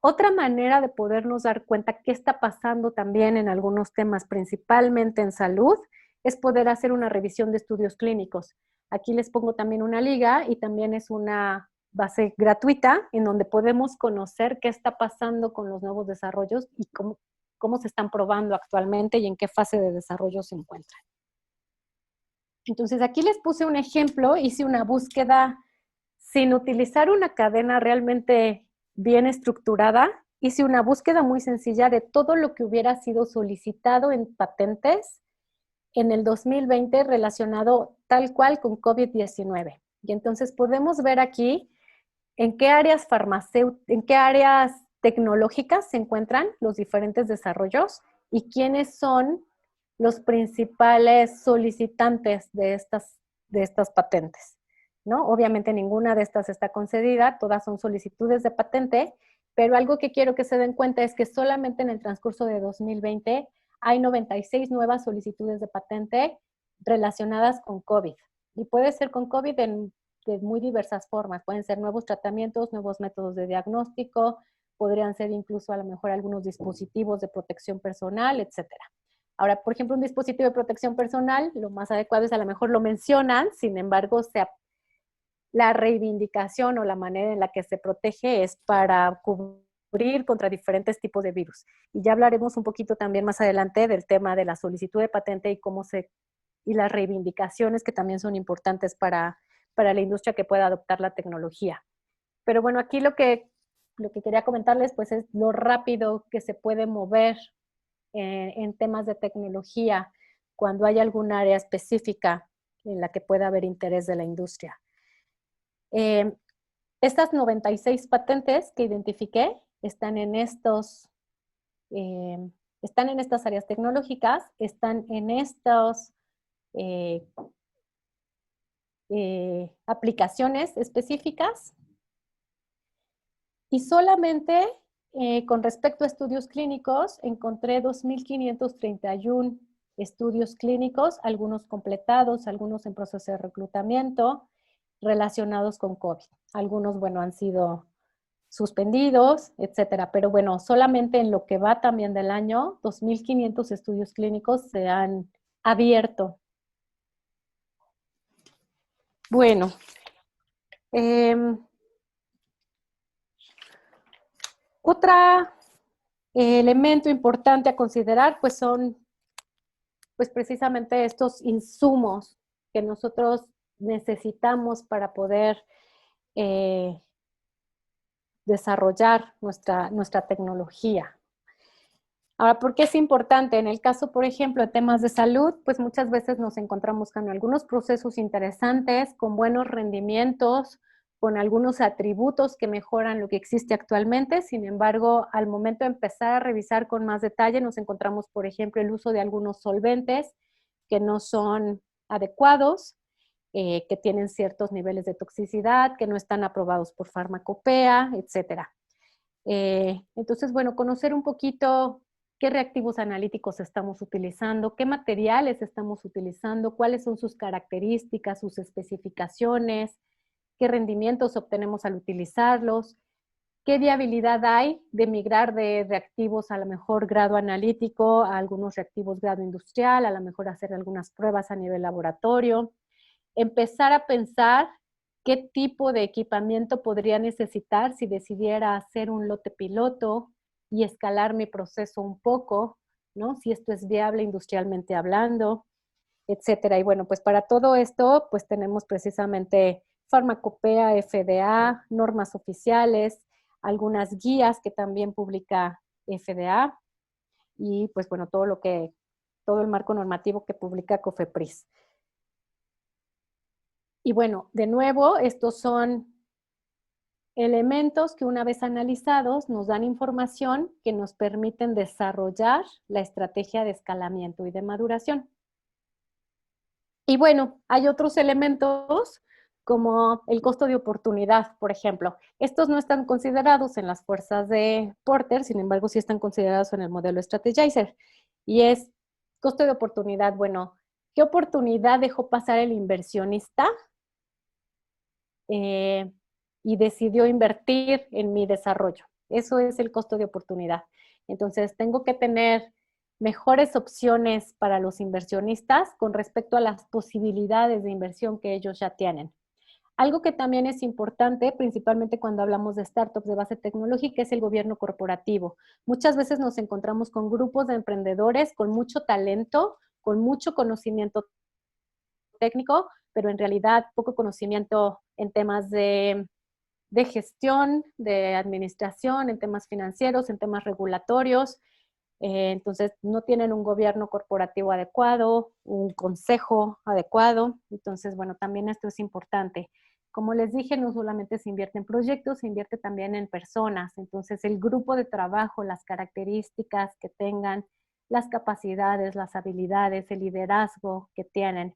Otra manera de podernos dar cuenta qué está pasando también en algunos temas, principalmente en salud, es poder hacer una revisión de estudios clínicos. Aquí les pongo también una liga y también es una base gratuita en donde podemos conocer qué está pasando con los nuevos desarrollos y cómo se están probando actualmente y en qué fase de desarrollo se encuentran. Entonces aquí les puse un ejemplo, hice una búsqueda sin utilizar una cadena realmente bien estructurada, hice una búsqueda muy sencilla de todo lo que hubiera sido solicitado en patentes en el 2020 relacionado tal cual con COVID-19. Y entonces podemos ver aquí en qué áreas en qué áreas tecnológicas se encuentran los diferentes desarrollos y quiénes son los principales solicitantes de estas patentes, ¿no? Obviamente ninguna de estas está concedida, todas son solicitudes de patente, pero algo que quiero que se den cuenta es que solamente en el transcurso de 2020 hay 96 nuevas solicitudes de patente relacionadas con COVID. Y puede ser con COVID de muy diversas formas. Pueden ser nuevos tratamientos, nuevos métodos de diagnóstico, podrían ser incluso a lo mejor algunos dispositivos de protección personal, etcétera. Ahora, por ejemplo, un dispositivo de protección personal, lo más adecuado es a lo mejor lo mencionan, sin embargo, la reivindicación o la manera en la que se protege es para cubrir contra diferentes tipos de virus. Y ya hablaremos un poquito también más adelante del tema de la solicitud de patente y las reivindicaciones que también son importantes para la industria que pueda adoptar la tecnología. Pero bueno, aquí lo que quería comentarles pues es lo rápido que se puede mover en temas de tecnología cuando hay algún área específica en la que pueda haber interés de la industria. Estas 96 patentes que identifiqué están en estas áreas tecnológicas, están en estas aplicaciones específicas y solamente con respecto a estudios clínicos encontré 2.531 estudios clínicos, algunos completados, algunos en proceso de reclutamiento relacionados con COVID. Algunos, bueno, han sido suspendidos, etcétera. Pero bueno, solamente en lo que va también del año, 2.500 estudios clínicos se han abierto. Bueno, otro elemento importante a considerar, pues son pues precisamente estos insumos que nosotros necesitamos para poder desarrollar nuestra tecnología. Ahora, ¿por qué es importante? En el caso, por ejemplo, de temas de salud, pues muchas veces nos encontramos con algunos procesos interesantes, con buenos rendimientos, con algunos atributos que mejoran lo que existe actualmente. Sin embargo, al momento de empezar a revisar con más detalle, nos encontramos, por ejemplo, el uso de algunos solventes que no son adecuados, que tienen ciertos niveles de toxicidad, que no están aprobados por farmacopea, etcétera. Entonces, bueno, conocer un poquito qué reactivos analíticos estamos utilizando, qué materiales estamos utilizando, cuáles son sus características, sus especificaciones, qué rendimientos obtenemos al utilizarlos, qué viabilidad hay de migrar de reactivos a lo mejor grado analítico a algunos reactivos grado industrial, a lo mejor hacer algunas pruebas a nivel laboratorio, empezar a pensar qué tipo de equipamiento podría necesitar si decidiera hacer un lote piloto y escalar mi proceso un poco, ¿no? Si esto es viable industrialmente hablando, etcétera. Y bueno, pues para todo esto, pues tenemos precisamente Farmacopea, FDA, normas oficiales, algunas guías que también publica FDA y pues bueno, todo el marco normativo que publica COFEPRIS. Y bueno, de nuevo, estos son elementos que una vez analizados nos dan información que nos permiten desarrollar la estrategia de escalamiento y de maduración. Y bueno, hay otros elementos como el costo de oportunidad, por ejemplo. Estos no están considerados en las fuerzas de Porter, sin embargo, sí están considerados en el modelo Strategizer. Y es costo de oportunidad, bueno, ¿qué oportunidad dejó pasar el inversionista y decidió invertir en mi desarrollo? Eso es el costo de oportunidad. Entonces, tengo que tener mejores opciones para los inversionistas con respecto a las posibilidades de inversión que ellos ya tienen. Algo que también es importante, principalmente cuando hablamos de startups de base tecnológica, es el gobierno corporativo. Muchas veces nos encontramos con grupos de emprendedores con mucho talento, con mucho conocimiento técnico, pero en realidad poco conocimiento en temas de gestión, de administración, en temas financieros, en temas regulatorios. Entonces, no tienen un gobierno corporativo adecuado, un consejo adecuado. Entonces, bueno, también esto es importante. Como les dije, no solamente se invierte en proyectos, se invierte también en personas. Entonces, el grupo de trabajo, las características que tengan, las capacidades, las habilidades, el liderazgo que tienen.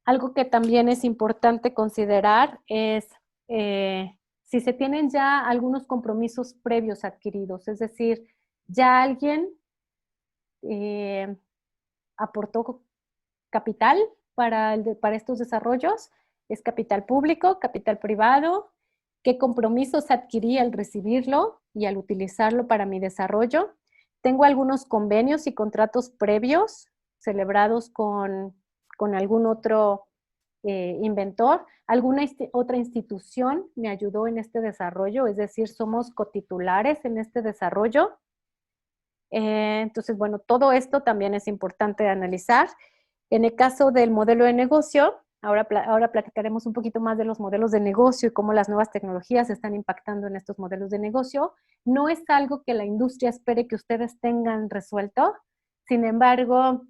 Algo que también es importante considerar es si se tienen ya algunos compromisos previos adquiridos, es decir, ya alguien aportó capital para estos desarrollos, es capital público, capital privado, qué compromisos adquirí al recibirlo y al utilizarlo para mi desarrollo. Tengo algunos convenios y contratos previos celebrados con algún otro inventor, alguna otra institución me ayudó en este desarrollo, es decir, somos cotitulares en este desarrollo. Entonces, bueno, todo esto también es importante analizar. En el caso del modelo de negocio, ahora platicaremos un poquito más de los modelos de negocio y cómo las nuevas tecnologías están impactando en estos modelos de negocio. No es algo que la industria espere que ustedes tengan resuelto, sin embargo,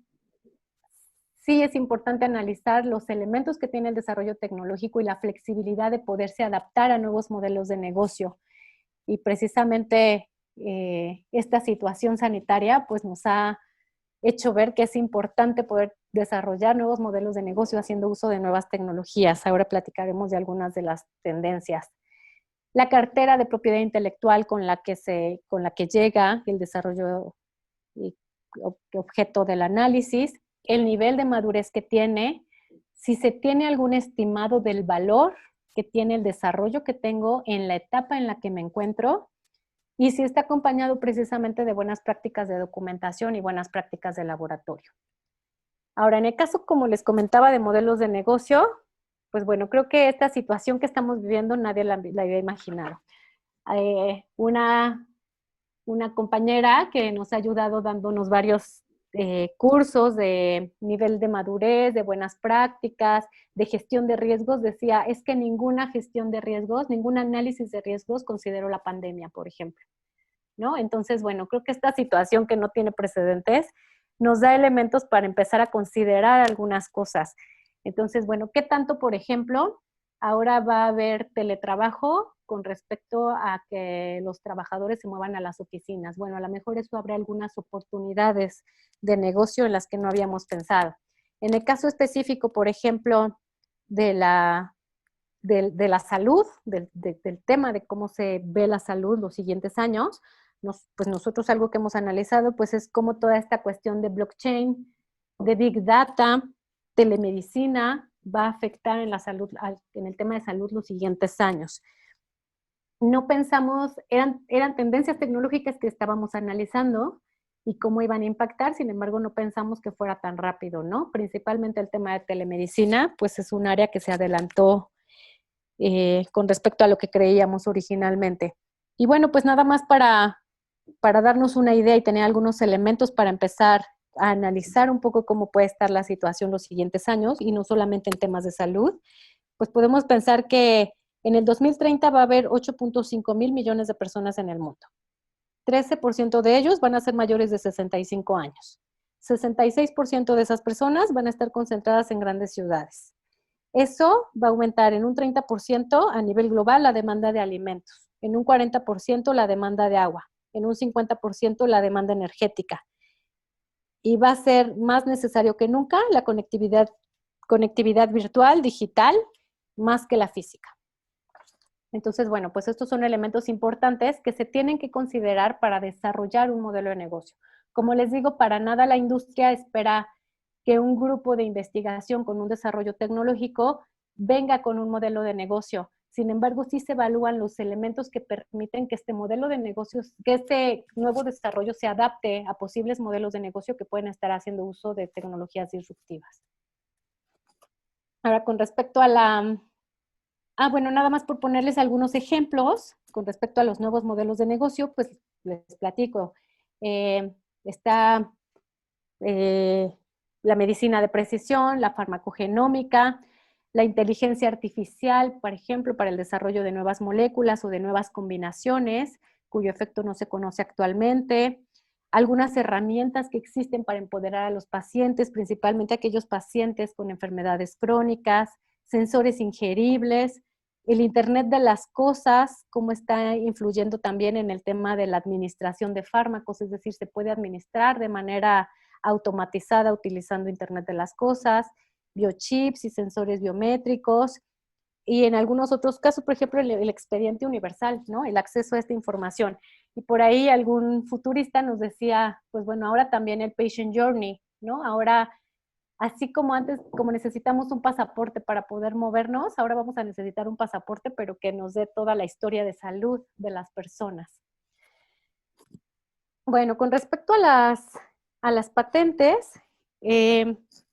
sí es importante analizar los elementos que tiene el desarrollo tecnológico y la flexibilidad de poderse adaptar a nuevos modelos de negocio. Y precisamente esta situación sanitaria pues nos ha hecho ver que es importante poder desarrollar nuevos modelos de negocio haciendo uso de nuevas tecnologías. Ahora platicaremos de algunas de las tendencias. La cartera de propiedad intelectual con la que llega el desarrollo y objeto del análisis, el nivel de madurez que tiene, si se tiene algún estimado del valor que tiene el desarrollo que tengo en la etapa en la que me encuentro, y si está acompañado precisamente de buenas prácticas de documentación y buenas prácticas de laboratorio. Ahora, en el caso, como les comentaba, de modelos de negocio, pues bueno, creo que esta situación que estamos viviendo nadie la había imaginado. Una compañera que nos ha ayudado dándonos varios cursos de nivel de madurez, de buenas prácticas, de gestión de riesgos, decía, es que ninguna gestión de riesgos, ningún análisis de riesgos consideró la pandemia, por ejemplo, ¿no? Entonces, bueno, creo que esta situación que no tiene precedentes nos da elementos para empezar a considerar algunas cosas. Entonces, bueno, ¿qué tanto, por ejemplo, ahora va a haber teletrabajo con respecto a que los trabajadores se muevan a las oficinas? Bueno, a lo mejor eso abre algunas oportunidades de negocio en las que no habíamos pensado. En el caso específico, por ejemplo, de la salud, del tema de cómo se ve la salud los siguientes años, pues nosotros algo que hemos analizado pues es cómo toda esta cuestión de blockchain, de big data, telemedicina va a afectar en la salud, en el tema de salud los siguientes años. No pensamos, eran tendencias tecnológicas que estábamos analizando y cómo iban a impactar, sin embargo no pensamos que fuera tan rápido, ¿no? Principalmente el tema de telemedicina, pues es un área que se adelantó con respecto a lo que creíamos originalmente. Y bueno, pues nada más para darnos una idea y tener algunos elementos para empezar a analizar un poco cómo puede estar la situación los siguientes años, y no solamente en temas de salud, pues podemos pensar que en el 2030 va a haber 8.5 mil millones de personas en el mundo. 13% de ellos van a ser mayores de 65 años. 66% de esas personas van a estar concentradas en grandes ciudades. Eso va a aumentar en un 30% a nivel global la demanda de alimentos, en un 40% la demanda de agua, en un 50% la demanda energética. Y va a ser más necesario que nunca la conectividad virtual, digital, más que la física. Entonces, bueno, pues estos son elementos importantes que se tienen que considerar para desarrollar un modelo de negocio. Como les digo, para nada la industria espera que un grupo de investigación con un desarrollo tecnológico venga con un modelo de negocio. Sin embargo, sí se evalúan los elementos que permiten que este modelo de negocios, que este nuevo desarrollo se adapte a posibles modelos de negocio que pueden estar haciendo uso de tecnologías disruptivas. Ahora, con respecto a la... bueno, nada más por ponerles algunos ejemplos con respecto a los nuevos modelos de negocio, pues les platico. Está la medicina de precisión, la farmacogenómica, la inteligencia artificial, por ejemplo, para el desarrollo de nuevas moléculas o de nuevas combinaciones, cuyo efecto no se conoce actualmente. Algunas herramientas que existen para empoderar a los pacientes, principalmente aquellos pacientes con enfermedades crónicas, sensores ingeribles, el Internet de las cosas, cómo está influyendo también en el tema de la administración de fármacos, es decir, se puede administrar de manera automatizada utilizando Internet de las cosas, biochips y sensores biométricos, y en algunos otros casos, por ejemplo, el expediente universal, ¿no? El acceso a esta información. Y por ahí algún futurista nos decía, pues bueno, ahora también el patient journey, ¿no? Ahora, así como antes, como necesitamos un pasaporte para poder movernos, ahora vamos a necesitar un pasaporte, pero que nos dé toda la historia de salud de las personas. Bueno, con respecto a las patentes,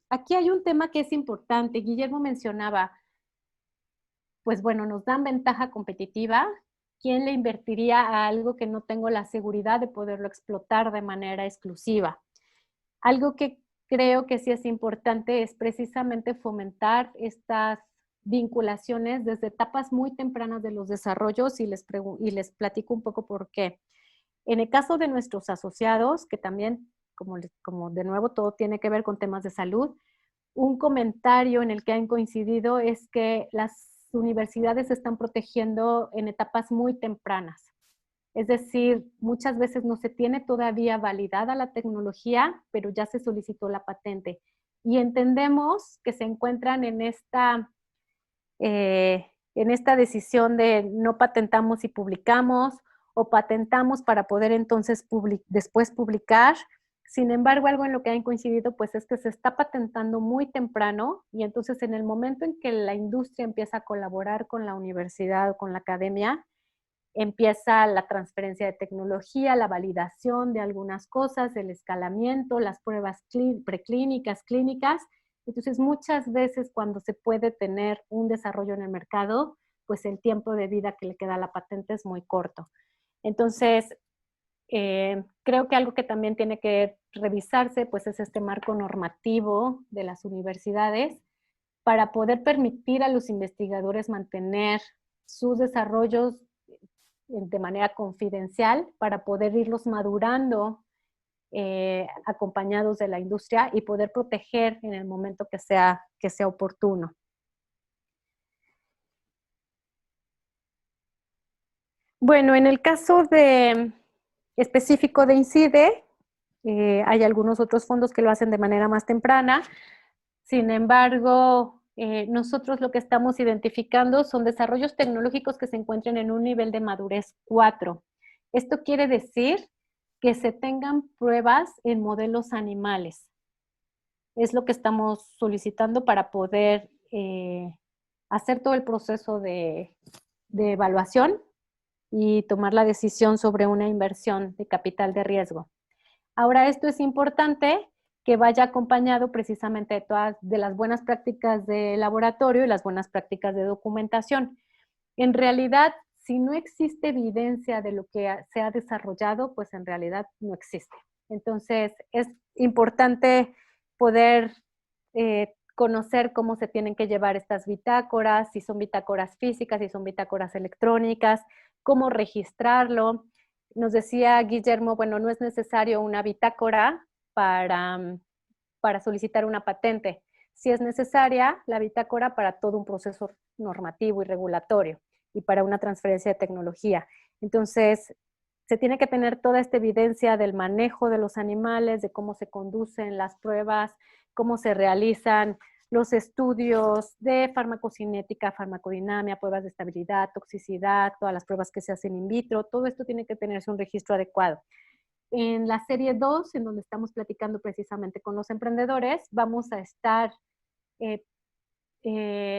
aquí hay un tema que es importante. Guillermo mencionaba, pues bueno, nos dan ventaja competitiva. ¿Quién le invertiría a algo que no tengo la seguridad de poderlo explotar de manera exclusiva? Algo que creo que sí es importante es precisamente fomentar estas vinculaciones desde etapas muy tempranas de los desarrollos, y les platico un poco por qué. En el caso de nuestros asociados, que también, como de nuevo todo tiene que ver con temas de salud, un comentario en el que han coincidido es que las universidades se están protegiendo en etapas muy tempranas. Es decir, muchas veces no se tiene todavía validada la tecnología, pero ya se solicitó la patente. Y entendemos que se encuentran en esta decisión de no patentamos y publicamos, o patentamos para poder entonces después publicar. Sin embargo, algo en lo que han coincidido pues es que se está patentando muy temprano, y entonces en el momento en que la industria empieza a colaborar con la universidad o con la academia, empieza la transferencia de tecnología, la validación de algunas cosas, el escalamiento, las pruebas preclínicas, clínicas. Entonces, muchas veces cuando se puede tener un desarrollo en el mercado, pues el tiempo de vida que le queda a la patente es muy corto. Entonces, creo que algo que también tiene que revisarse, pues es este marco normativo de las universidades para poder permitir a los investigadores mantener sus desarrollos de manera confidencial, para poder irlos madurando acompañados de la industria y poder proteger en el momento que sea oportuno. Bueno, en el caso específico de INCIDE, hay algunos otros fondos que lo hacen de manera más temprana. Sin embargo, nosotros lo que estamos identificando son desarrollos tecnológicos que se encuentren en un nivel de madurez 4. Esto quiere decir que se tengan pruebas en modelos animales. Es lo que estamos solicitando para poder hacer todo el proceso de evaluación y tomar la decisión sobre una inversión de capital de riesgo. Ahora, esto es importante que vaya acompañado precisamente de todas de las buenas prácticas de laboratorio y las buenas prácticas de documentación. En realidad, si no existe evidencia de lo que se ha desarrollado, pues en realidad no existe. Entonces, es importante poder conocer cómo se tienen que llevar estas bitácoras, si son bitácoras físicas, si son bitácoras electrónicas, cómo registrarlo. Nos decía Guillermo, bueno, no es necesario una bitácora para solicitar una patente. Si es necesaria la bitácora para todo un proceso normativo y regulatorio y para una transferencia de tecnología. Entonces, se tiene que tener toda esta evidencia del manejo de los animales, de cómo se conducen las pruebas, cómo se realizan los estudios de farmacocinética, farmacodinamia, pruebas de estabilidad, toxicidad, todas las pruebas que se hacen in vitro, todo esto tiene que tenerse un registro adecuado. En la serie 2, en donde estamos platicando precisamente con los emprendedores, vamos a estar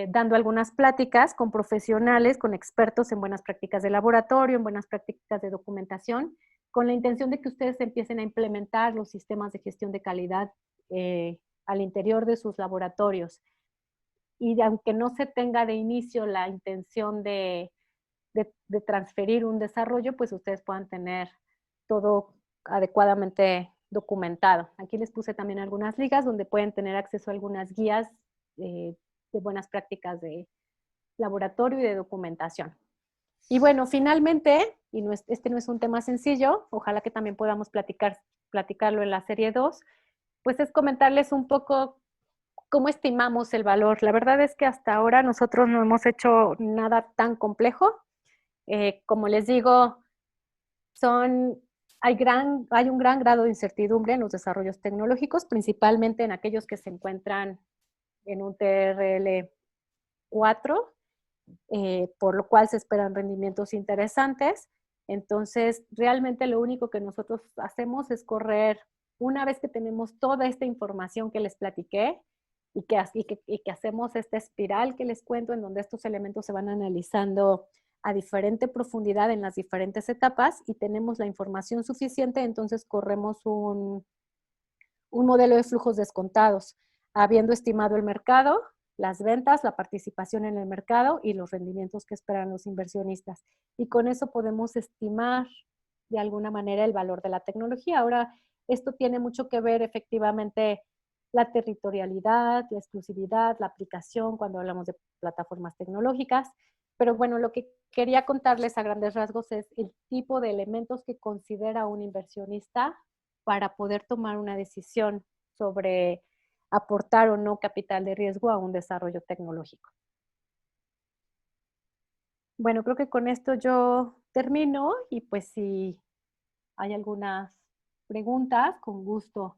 dando algunas pláticas con profesionales, con expertos en buenas prácticas de laboratorio, en buenas prácticas de documentación, con la intención de que ustedes empiecen a implementar los sistemas de gestión de calidad al interior de sus laboratorios. Y aunque no se tenga de inicio la intención de transferir un desarrollo, pues ustedes puedan tener todo adecuadamente documentado. Aquí les puse también algunas ligas donde pueden tener acceso a algunas guías de buenas prácticas de laboratorio y de documentación. Y bueno, finalmente, y este no es un tema sencillo, ojalá que también podamos platicarlo en la serie 2, pues es comentarles un poco cómo estimamos el valor. La verdad es que hasta ahora nosotros no hemos hecho nada tan complejo. Como les digo, hay un gran grado de incertidumbre en los desarrollos tecnológicos, principalmente en aquellos que se encuentran en un TRL 4, por lo cual se esperan rendimientos interesantes. Entonces, realmente lo único que nosotros hacemos es correr, una vez que tenemos toda esta información que les platiqué y que hacemos esta espiral que les cuento, en donde estos elementos se van analizando a diferente profundidad en las diferentes etapas y tenemos la información suficiente, entonces corremos un modelo de flujos descontados, habiendo estimado el mercado, las ventas, la participación en el mercado y los rendimientos que esperan los inversionistas. Y con eso podemos estimar de alguna manera el valor de la tecnología. Ahora, esto tiene mucho que ver efectivamente la territorialidad, la exclusividad, la aplicación cuando hablamos de plataformas tecnológicas. Pero bueno, lo que quería contarles a grandes rasgos es el tipo de elementos que considera un inversionista para poder tomar una decisión sobre aportar o no capital de riesgo a un desarrollo tecnológico. Bueno, creo que con esto yo termino y pues si hay algunas preguntas, con gusto.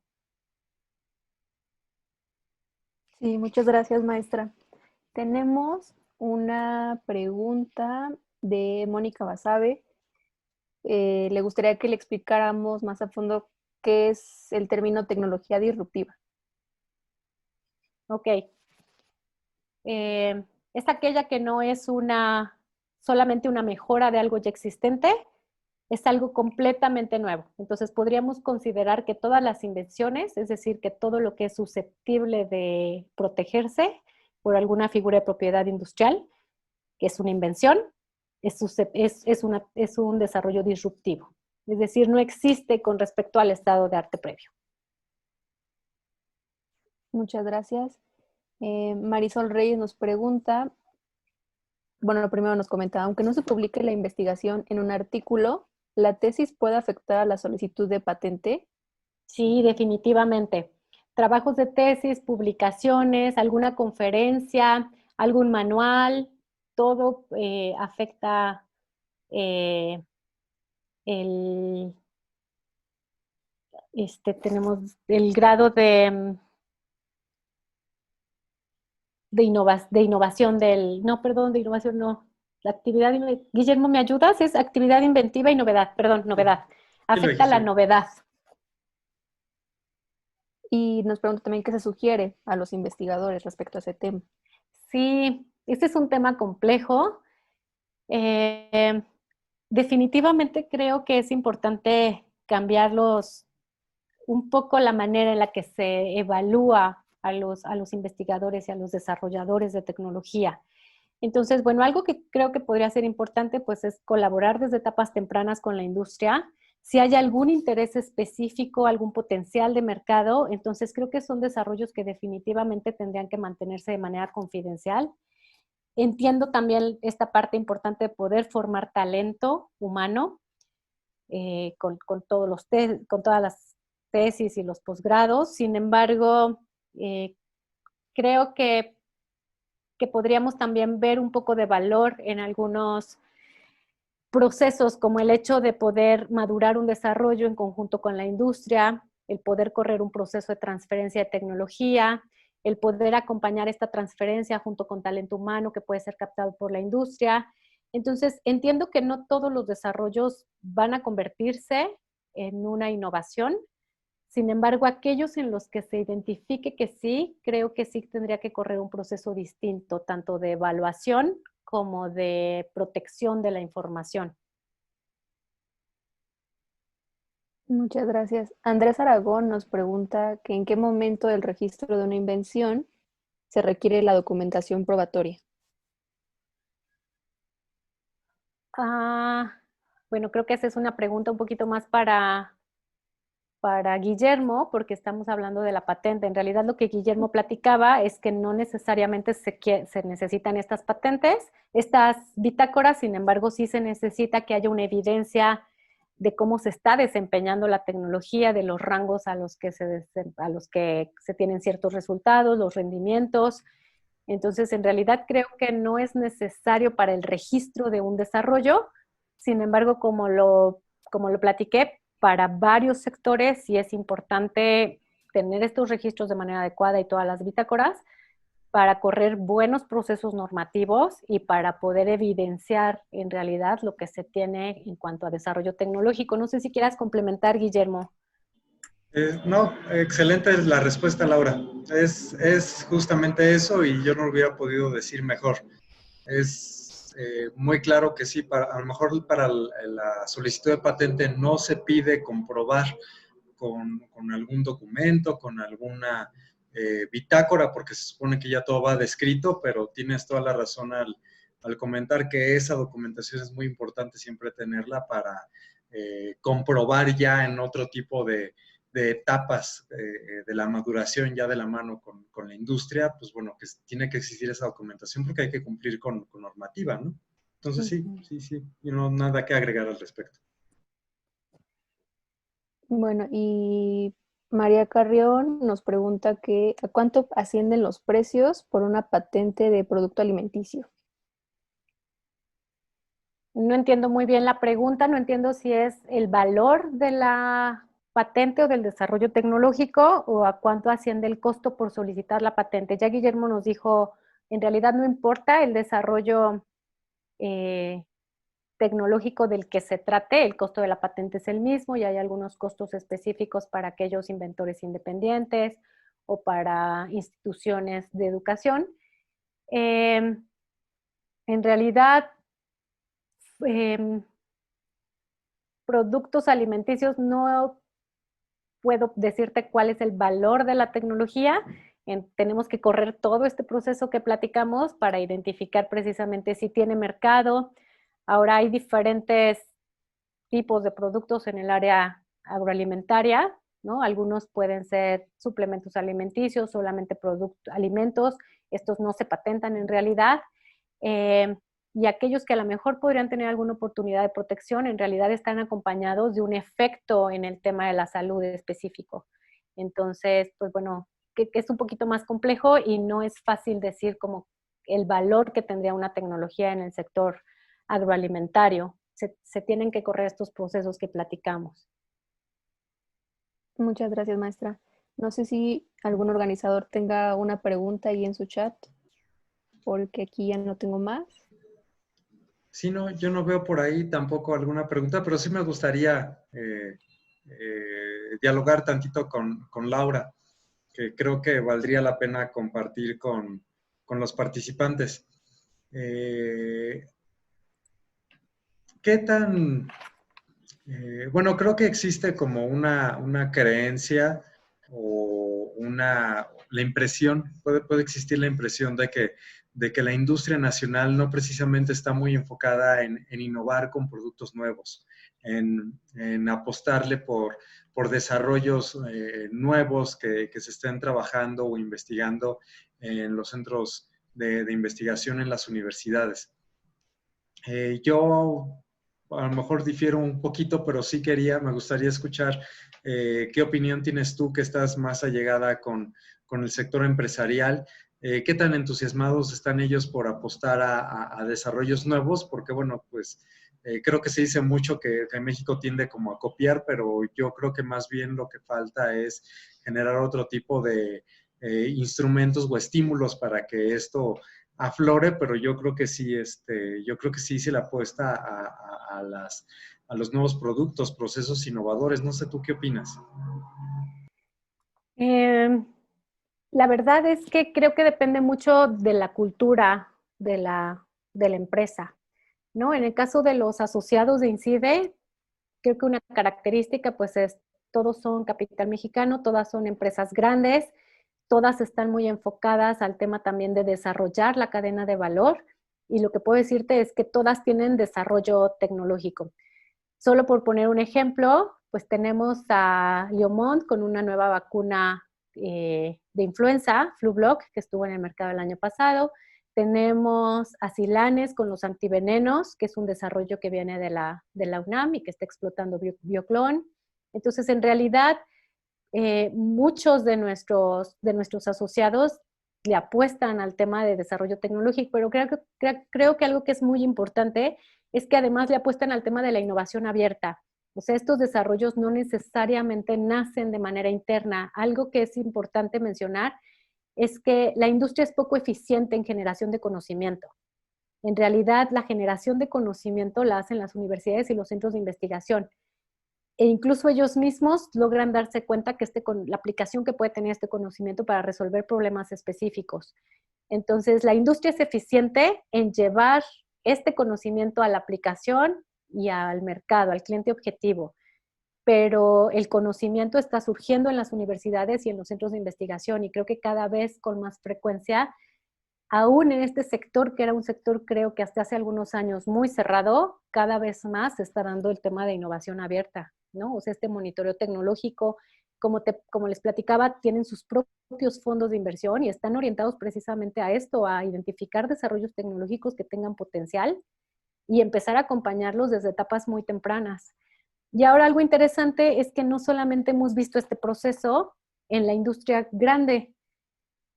Sí, muchas gracias, maestra. Tenemos una pregunta de Mónica Basabe. Le gustaría que le explicáramos más a fondo qué es el término tecnología disruptiva. Ok. Es aquella que no es solamente una mejora de algo ya existente, es algo completamente nuevo. Entonces podríamos considerar que todas las invenciones, es decir, que todo lo que es susceptible de protegerse por alguna figura de propiedad industrial, que es una invención, es un desarrollo disruptivo. Es decir, no existe con respecto al estado de arte previo. Muchas gracias. Marisol Reyes nos pregunta, bueno, primero nos comenta, aunque no se publique la investigación en un artículo, ¿la tesis puede afectar a la solicitud de patente? Sí, definitivamente. Trabajos de tesis, publicaciones, alguna conferencia, algún manual, todo afecta tenemos el grado de innovación de innovación no. La actividad, Guillermo, ¿me ayudas? Es actividad inventiva y novedad, perdón, novedad. Afecta la novedad. Y nos pregunta también qué se sugiere a los investigadores respecto a ese tema. Sí, este es un tema complejo. Definitivamente creo que es importante cambiarlos un poco la manera en la que se evalúa a los investigadores y a los desarrolladores de tecnología. Entonces, bueno, algo que creo que podría ser importante, pues, es colaborar desde etapas tempranas con la industria. Si hay algún interés específico, algún potencial de mercado, entonces creo que son desarrollos que definitivamente tendrían que mantenerse de manera confidencial. Entiendo también esta parte importante de poder formar talento humano con todas las tesis y los posgrados. Sin embargo, creo que podríamos también ver un poco de valor en algunos procesos, como el hecho de poder madurar un desarrollo en conjunto con la industria, el poder correr un proceso de transferencia de tecnología, el poder acompañar esta transferencia junto con talento humano que puede ser captado por la industria. Entonces, entiendo que no todos los desarrollos van a convertirse en una innovación. Sin embargo, aquellos en los que se identifique que sí, creo que sí tendría que correr un proceso distinto, tanto de evaluación como de protección de la información. Muchas gracias. Andrés Aragón nos pregunta que en qué momento del registro de una invención se requiere la documentación probatoria. Bueno, creo que esa es una pregunta un poquito más para Guillermo, porque estamos hablando de la patente. En realidad lo que Guillermo platicaba es que no necesariamente se necesitan estas patentes, estas bitácoras, sin embargo sí se necesita que haya una evidencia de cómo se está desempeñando la tecnología, de los rangos a los que se tienen ciertos resultados, los rendimientos. Entonces, en realidad creo que no es necesario para el registro de un desarrollo. Sin embargo, como lo platiqué, para varios sectores sí es importante tener estos registros de manera adecuada y todas las bitácoras para correr buenos procesos normativos y para poder evidenciar en realidad lo que se tiene en cuanto a desarrollo tecnológico. No sé si quieras complementar, Guillermo. No, excelente es la respuesta, Laura. Es justamente eso y yo no lo hubiera podido decir mejor. Es muy claro que sí, a lo mejor para la solicitud de patente no se pide comprobar con algún documento, con alguna bitácora, porque se supone que ya todo va descrito, pero tienes toda la razón al comentar que esa documentación es muy importante siempre tenerla para comprobar ya en otro tipo de etapas de la maduración ya de la mano con la industria, pues bueno, que tiene que existir esa documentación porque hay que cumplir con normativa, ¿no? Entonces sí, y no nada que agregar al respecto. Bueno, y María Carrión nos pregunta que ¿a cuánto ascienden los precios por una patente de producto alimenticio? No entiendo muy bien la pregunta, no entiendo si es el valor de la patente o del desarrollo tecnológico o a cuánto asciende el costo por solicitar la patente. Ya Guillermo nos dijo, en realidad no importa el desarrollo tecnológico del que se trate, el costo de la patente es el mismo y hay algunos costos específicos para aquellos inventores independientes o para instituciones de educación. En realidad, productos alimenticios no puedo decirte cuál es el valor de la tecnología. Tenemos que correr todo este proceso que platicamos para identificar precisamente si tiene mercado. Ahora hay diferentes tipos de productos en el área agroalimentaria, ¿no? Algunos pueden ser suplementos alimenticios, solamente alimentos. Estos no se patentan en realidad. Y aquellos que a lo mejor podrían tener alguna oportunidad de protección, en realidad están acompañados de un efecto en el tema de la salud específico. Entonces, pues bueno, que es un poquito más complejo y no es fácil decir como el valor que tendría una tecnología en el sector agroalimentario. Se tienen que correr estos procesos que platicamos. Muchas gracias, maestra. No sé si algún organizador tenga una pregunta ahí en su chat, porque aquí ya no tengo más. Sí, no, yo no veo por ahí tampoco alguna pregunta, pero sí me gustaría dialogar tantito con Laura, que creo que valdría la pena compartir con los participantes. ¿Qué tan bueno, creo que existe como una creencia o la impresión, puede existir la impresión de que la industria nacional no precisamente está muy enfocada en innovar con productos nuevos, en apostarle por desarrollos nuevos que se estén trabajando o investigando en los centros de investigación en las universidades. Yo a lo mejor difiero un poquito, pero sí me gustaría escuchar qué opinión tienes tú que estás más allegada con el sector empresarial. ¿Qué tan entusiasmados están ellos por apostar a desarrollos nuevos? Porque, bueno, pues creo que se dice mucho que México tiende como a copiar, pero yo creo que más bien lo que falta es generar otro tipo de instrumentos o estímulos para que esto aflore, pero yo creo que sí, yo creo que sí se le apuesta a los nuevos productos, procesos innovadores. No sé, ¿tú qué opinas? La verdad es que creo que depende mucho de la cultura de la empresa, ¿no? En el caso de los asociados de INCIDE, creo que una característica pues es, todos son capital mexicano, todas son empresas grandes, todas están muy enfocadas al tema también de desarrollar la cadena de valor, y lo que puedo decirte es que todas tienen desarrollo tecnológico. Solo por poner un ejemplo, pues tenemos a Liomont con una nueva vacuna de influenza, Flublok, que estuvo en el mercado el año pasado. Tenemos a Silanes con los antivenenos, que es un desarrollo que viene de la UNAM y que está explotando Bioclon. Entonces, en realidad, muchos de nuestros asociados le apuestan al tema de desarrollo tecnológico, pero creo que algo que es muy importante es que además le apuestan al tema de la innovación abierta. O sea, estos desarrollos no necesariamente nacen de manera interna. Algo que es importante mencionar es que la industria es poco eficiente en generación de conocimiento. En realidad, la generación de conocimiento la hacen las universidades y los centros de investigación. E incluso ellos mismos logran darse cuenta que la aplicación que puede tener este conocimiento para resolver problemas específicos. Entonces, la industria es eficiente en llevar este conocimiento a la aplicación y al mercado, al cliente objetivo, pero el conocimiento está surgiendo en las universidades y en los centros de investigación, y creo que cada vez con más frecuencia, aún en este sector, que era un sector creo que hasta hace algunos años muy cerrado, cada vez más se está dando el tema de innovación abierta, ¿no? O sea, este monitoreo tecnológico, como les platicaba, tienen sus propios fondos de inversión y están orientados precisamente a esto, a identificar desarrollos tecnológicos que tengan potencial y empezar a acompañarlos desde etapas muy tempranas. Y ahora algo interesante es que no solamente hemos visto este proceso en la industria grande.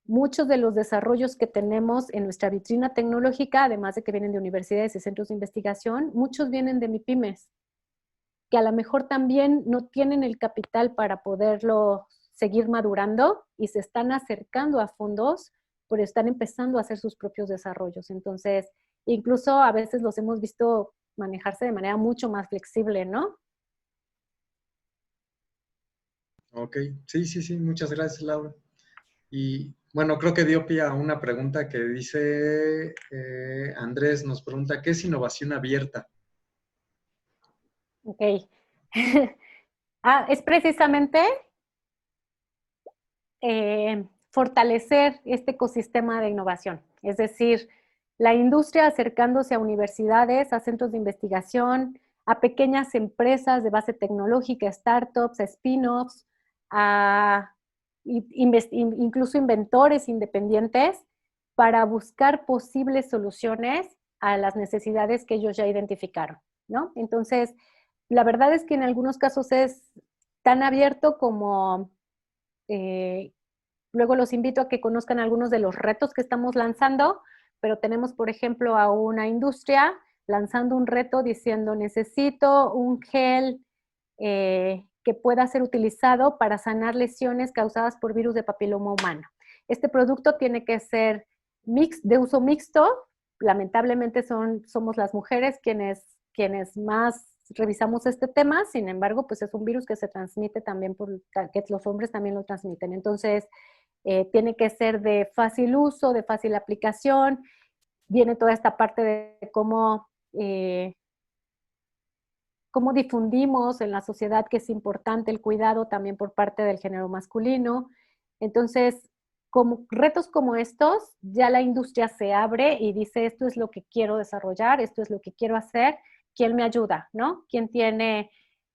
Muchos de los desarrollos que tenemos en nuestra vitrina tecnológica, además de que vienen de universidades y centros de investigación, muchos vienen de MIPYMES, que a lo mejor también no tienen el capital para poderlo seguir madurando y se están acercando a fondos, pero están empezando a hacer sus propios desarrollos. Entonces, incluso a veces los hemos visto manejarse de manera mucho más flexible, ¿no? Ok, sí, muchas gracias, Laura. Y bueno, creo que dio pie a una pregunta que dice, Andrés nos pregunta, ¿qué es innovación abierta? Ok. Es precisamente fortalecer este ecosistema de innovación. Es decir, la industria acercándose a universidades, a centros de investigación, a pequeñas empresas de base tecnológica, startups, a spin-offs, a incluso inventores independientes para buscar posibles soluciones a las necesidades que ellos ya identificaron, ¿no? Entonces, la verdad es que en algunos casos es tan abierto como luego los invito a que conozcan algunos de los retos que estamos lanzando, pero tenemos, por ejemplo, a una industria lanzando un reto diciendo, necesito un gel que pueda ser utilizado para sanar lesiones causadas por virus de papiloma humano. Este producto tiene que ser de uso mixto, lamentablemente somos las mujeres quienes más revisamos este tema. Sin embargo, pues es un virus que se transmite también que los hombres también lo transmiten. Entonces, tiene que ser de fácil uso, de fácil aplicación. Viene toda esta parte de cómo difundimos en la sociedad que es importante el cuidado también por parte del género masculino. Entonces, retos como estos, ya la industria se abre y dice, esto es lo que quiero desarrollar, esto es lo que quiero hacer, ¿quién me ayuda? ¿No? ¿Quién tiene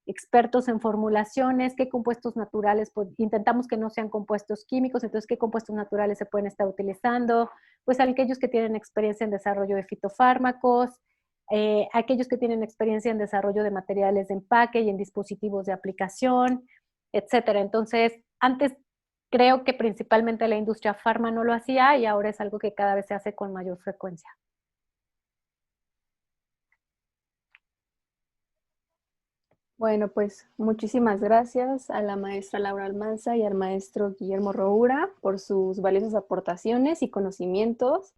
expertos en formulaciones? ¿Qué compuestos naturales? Pues, intentamos que no sean compuestos químicos, entonces, ¿qué compuestos naturales se pueden estar utilizando? Pues aquellos que tienen experiencia en desarrollo de fitofármacos, aquellos que tienen experiencia en desarrollo de materiales de empaque y en dispositivos de aplicación, etcétera. Entonces, antes creo que principalmente la industria farma no lo hacía y ahora es algo que cada vez se hace con mayor frecuencia. Bueno, pues muchísimas gracias a la maestra Laura Almanza y al maestro Guillermo Roura por sus valiosas aportaciones y conocimientos.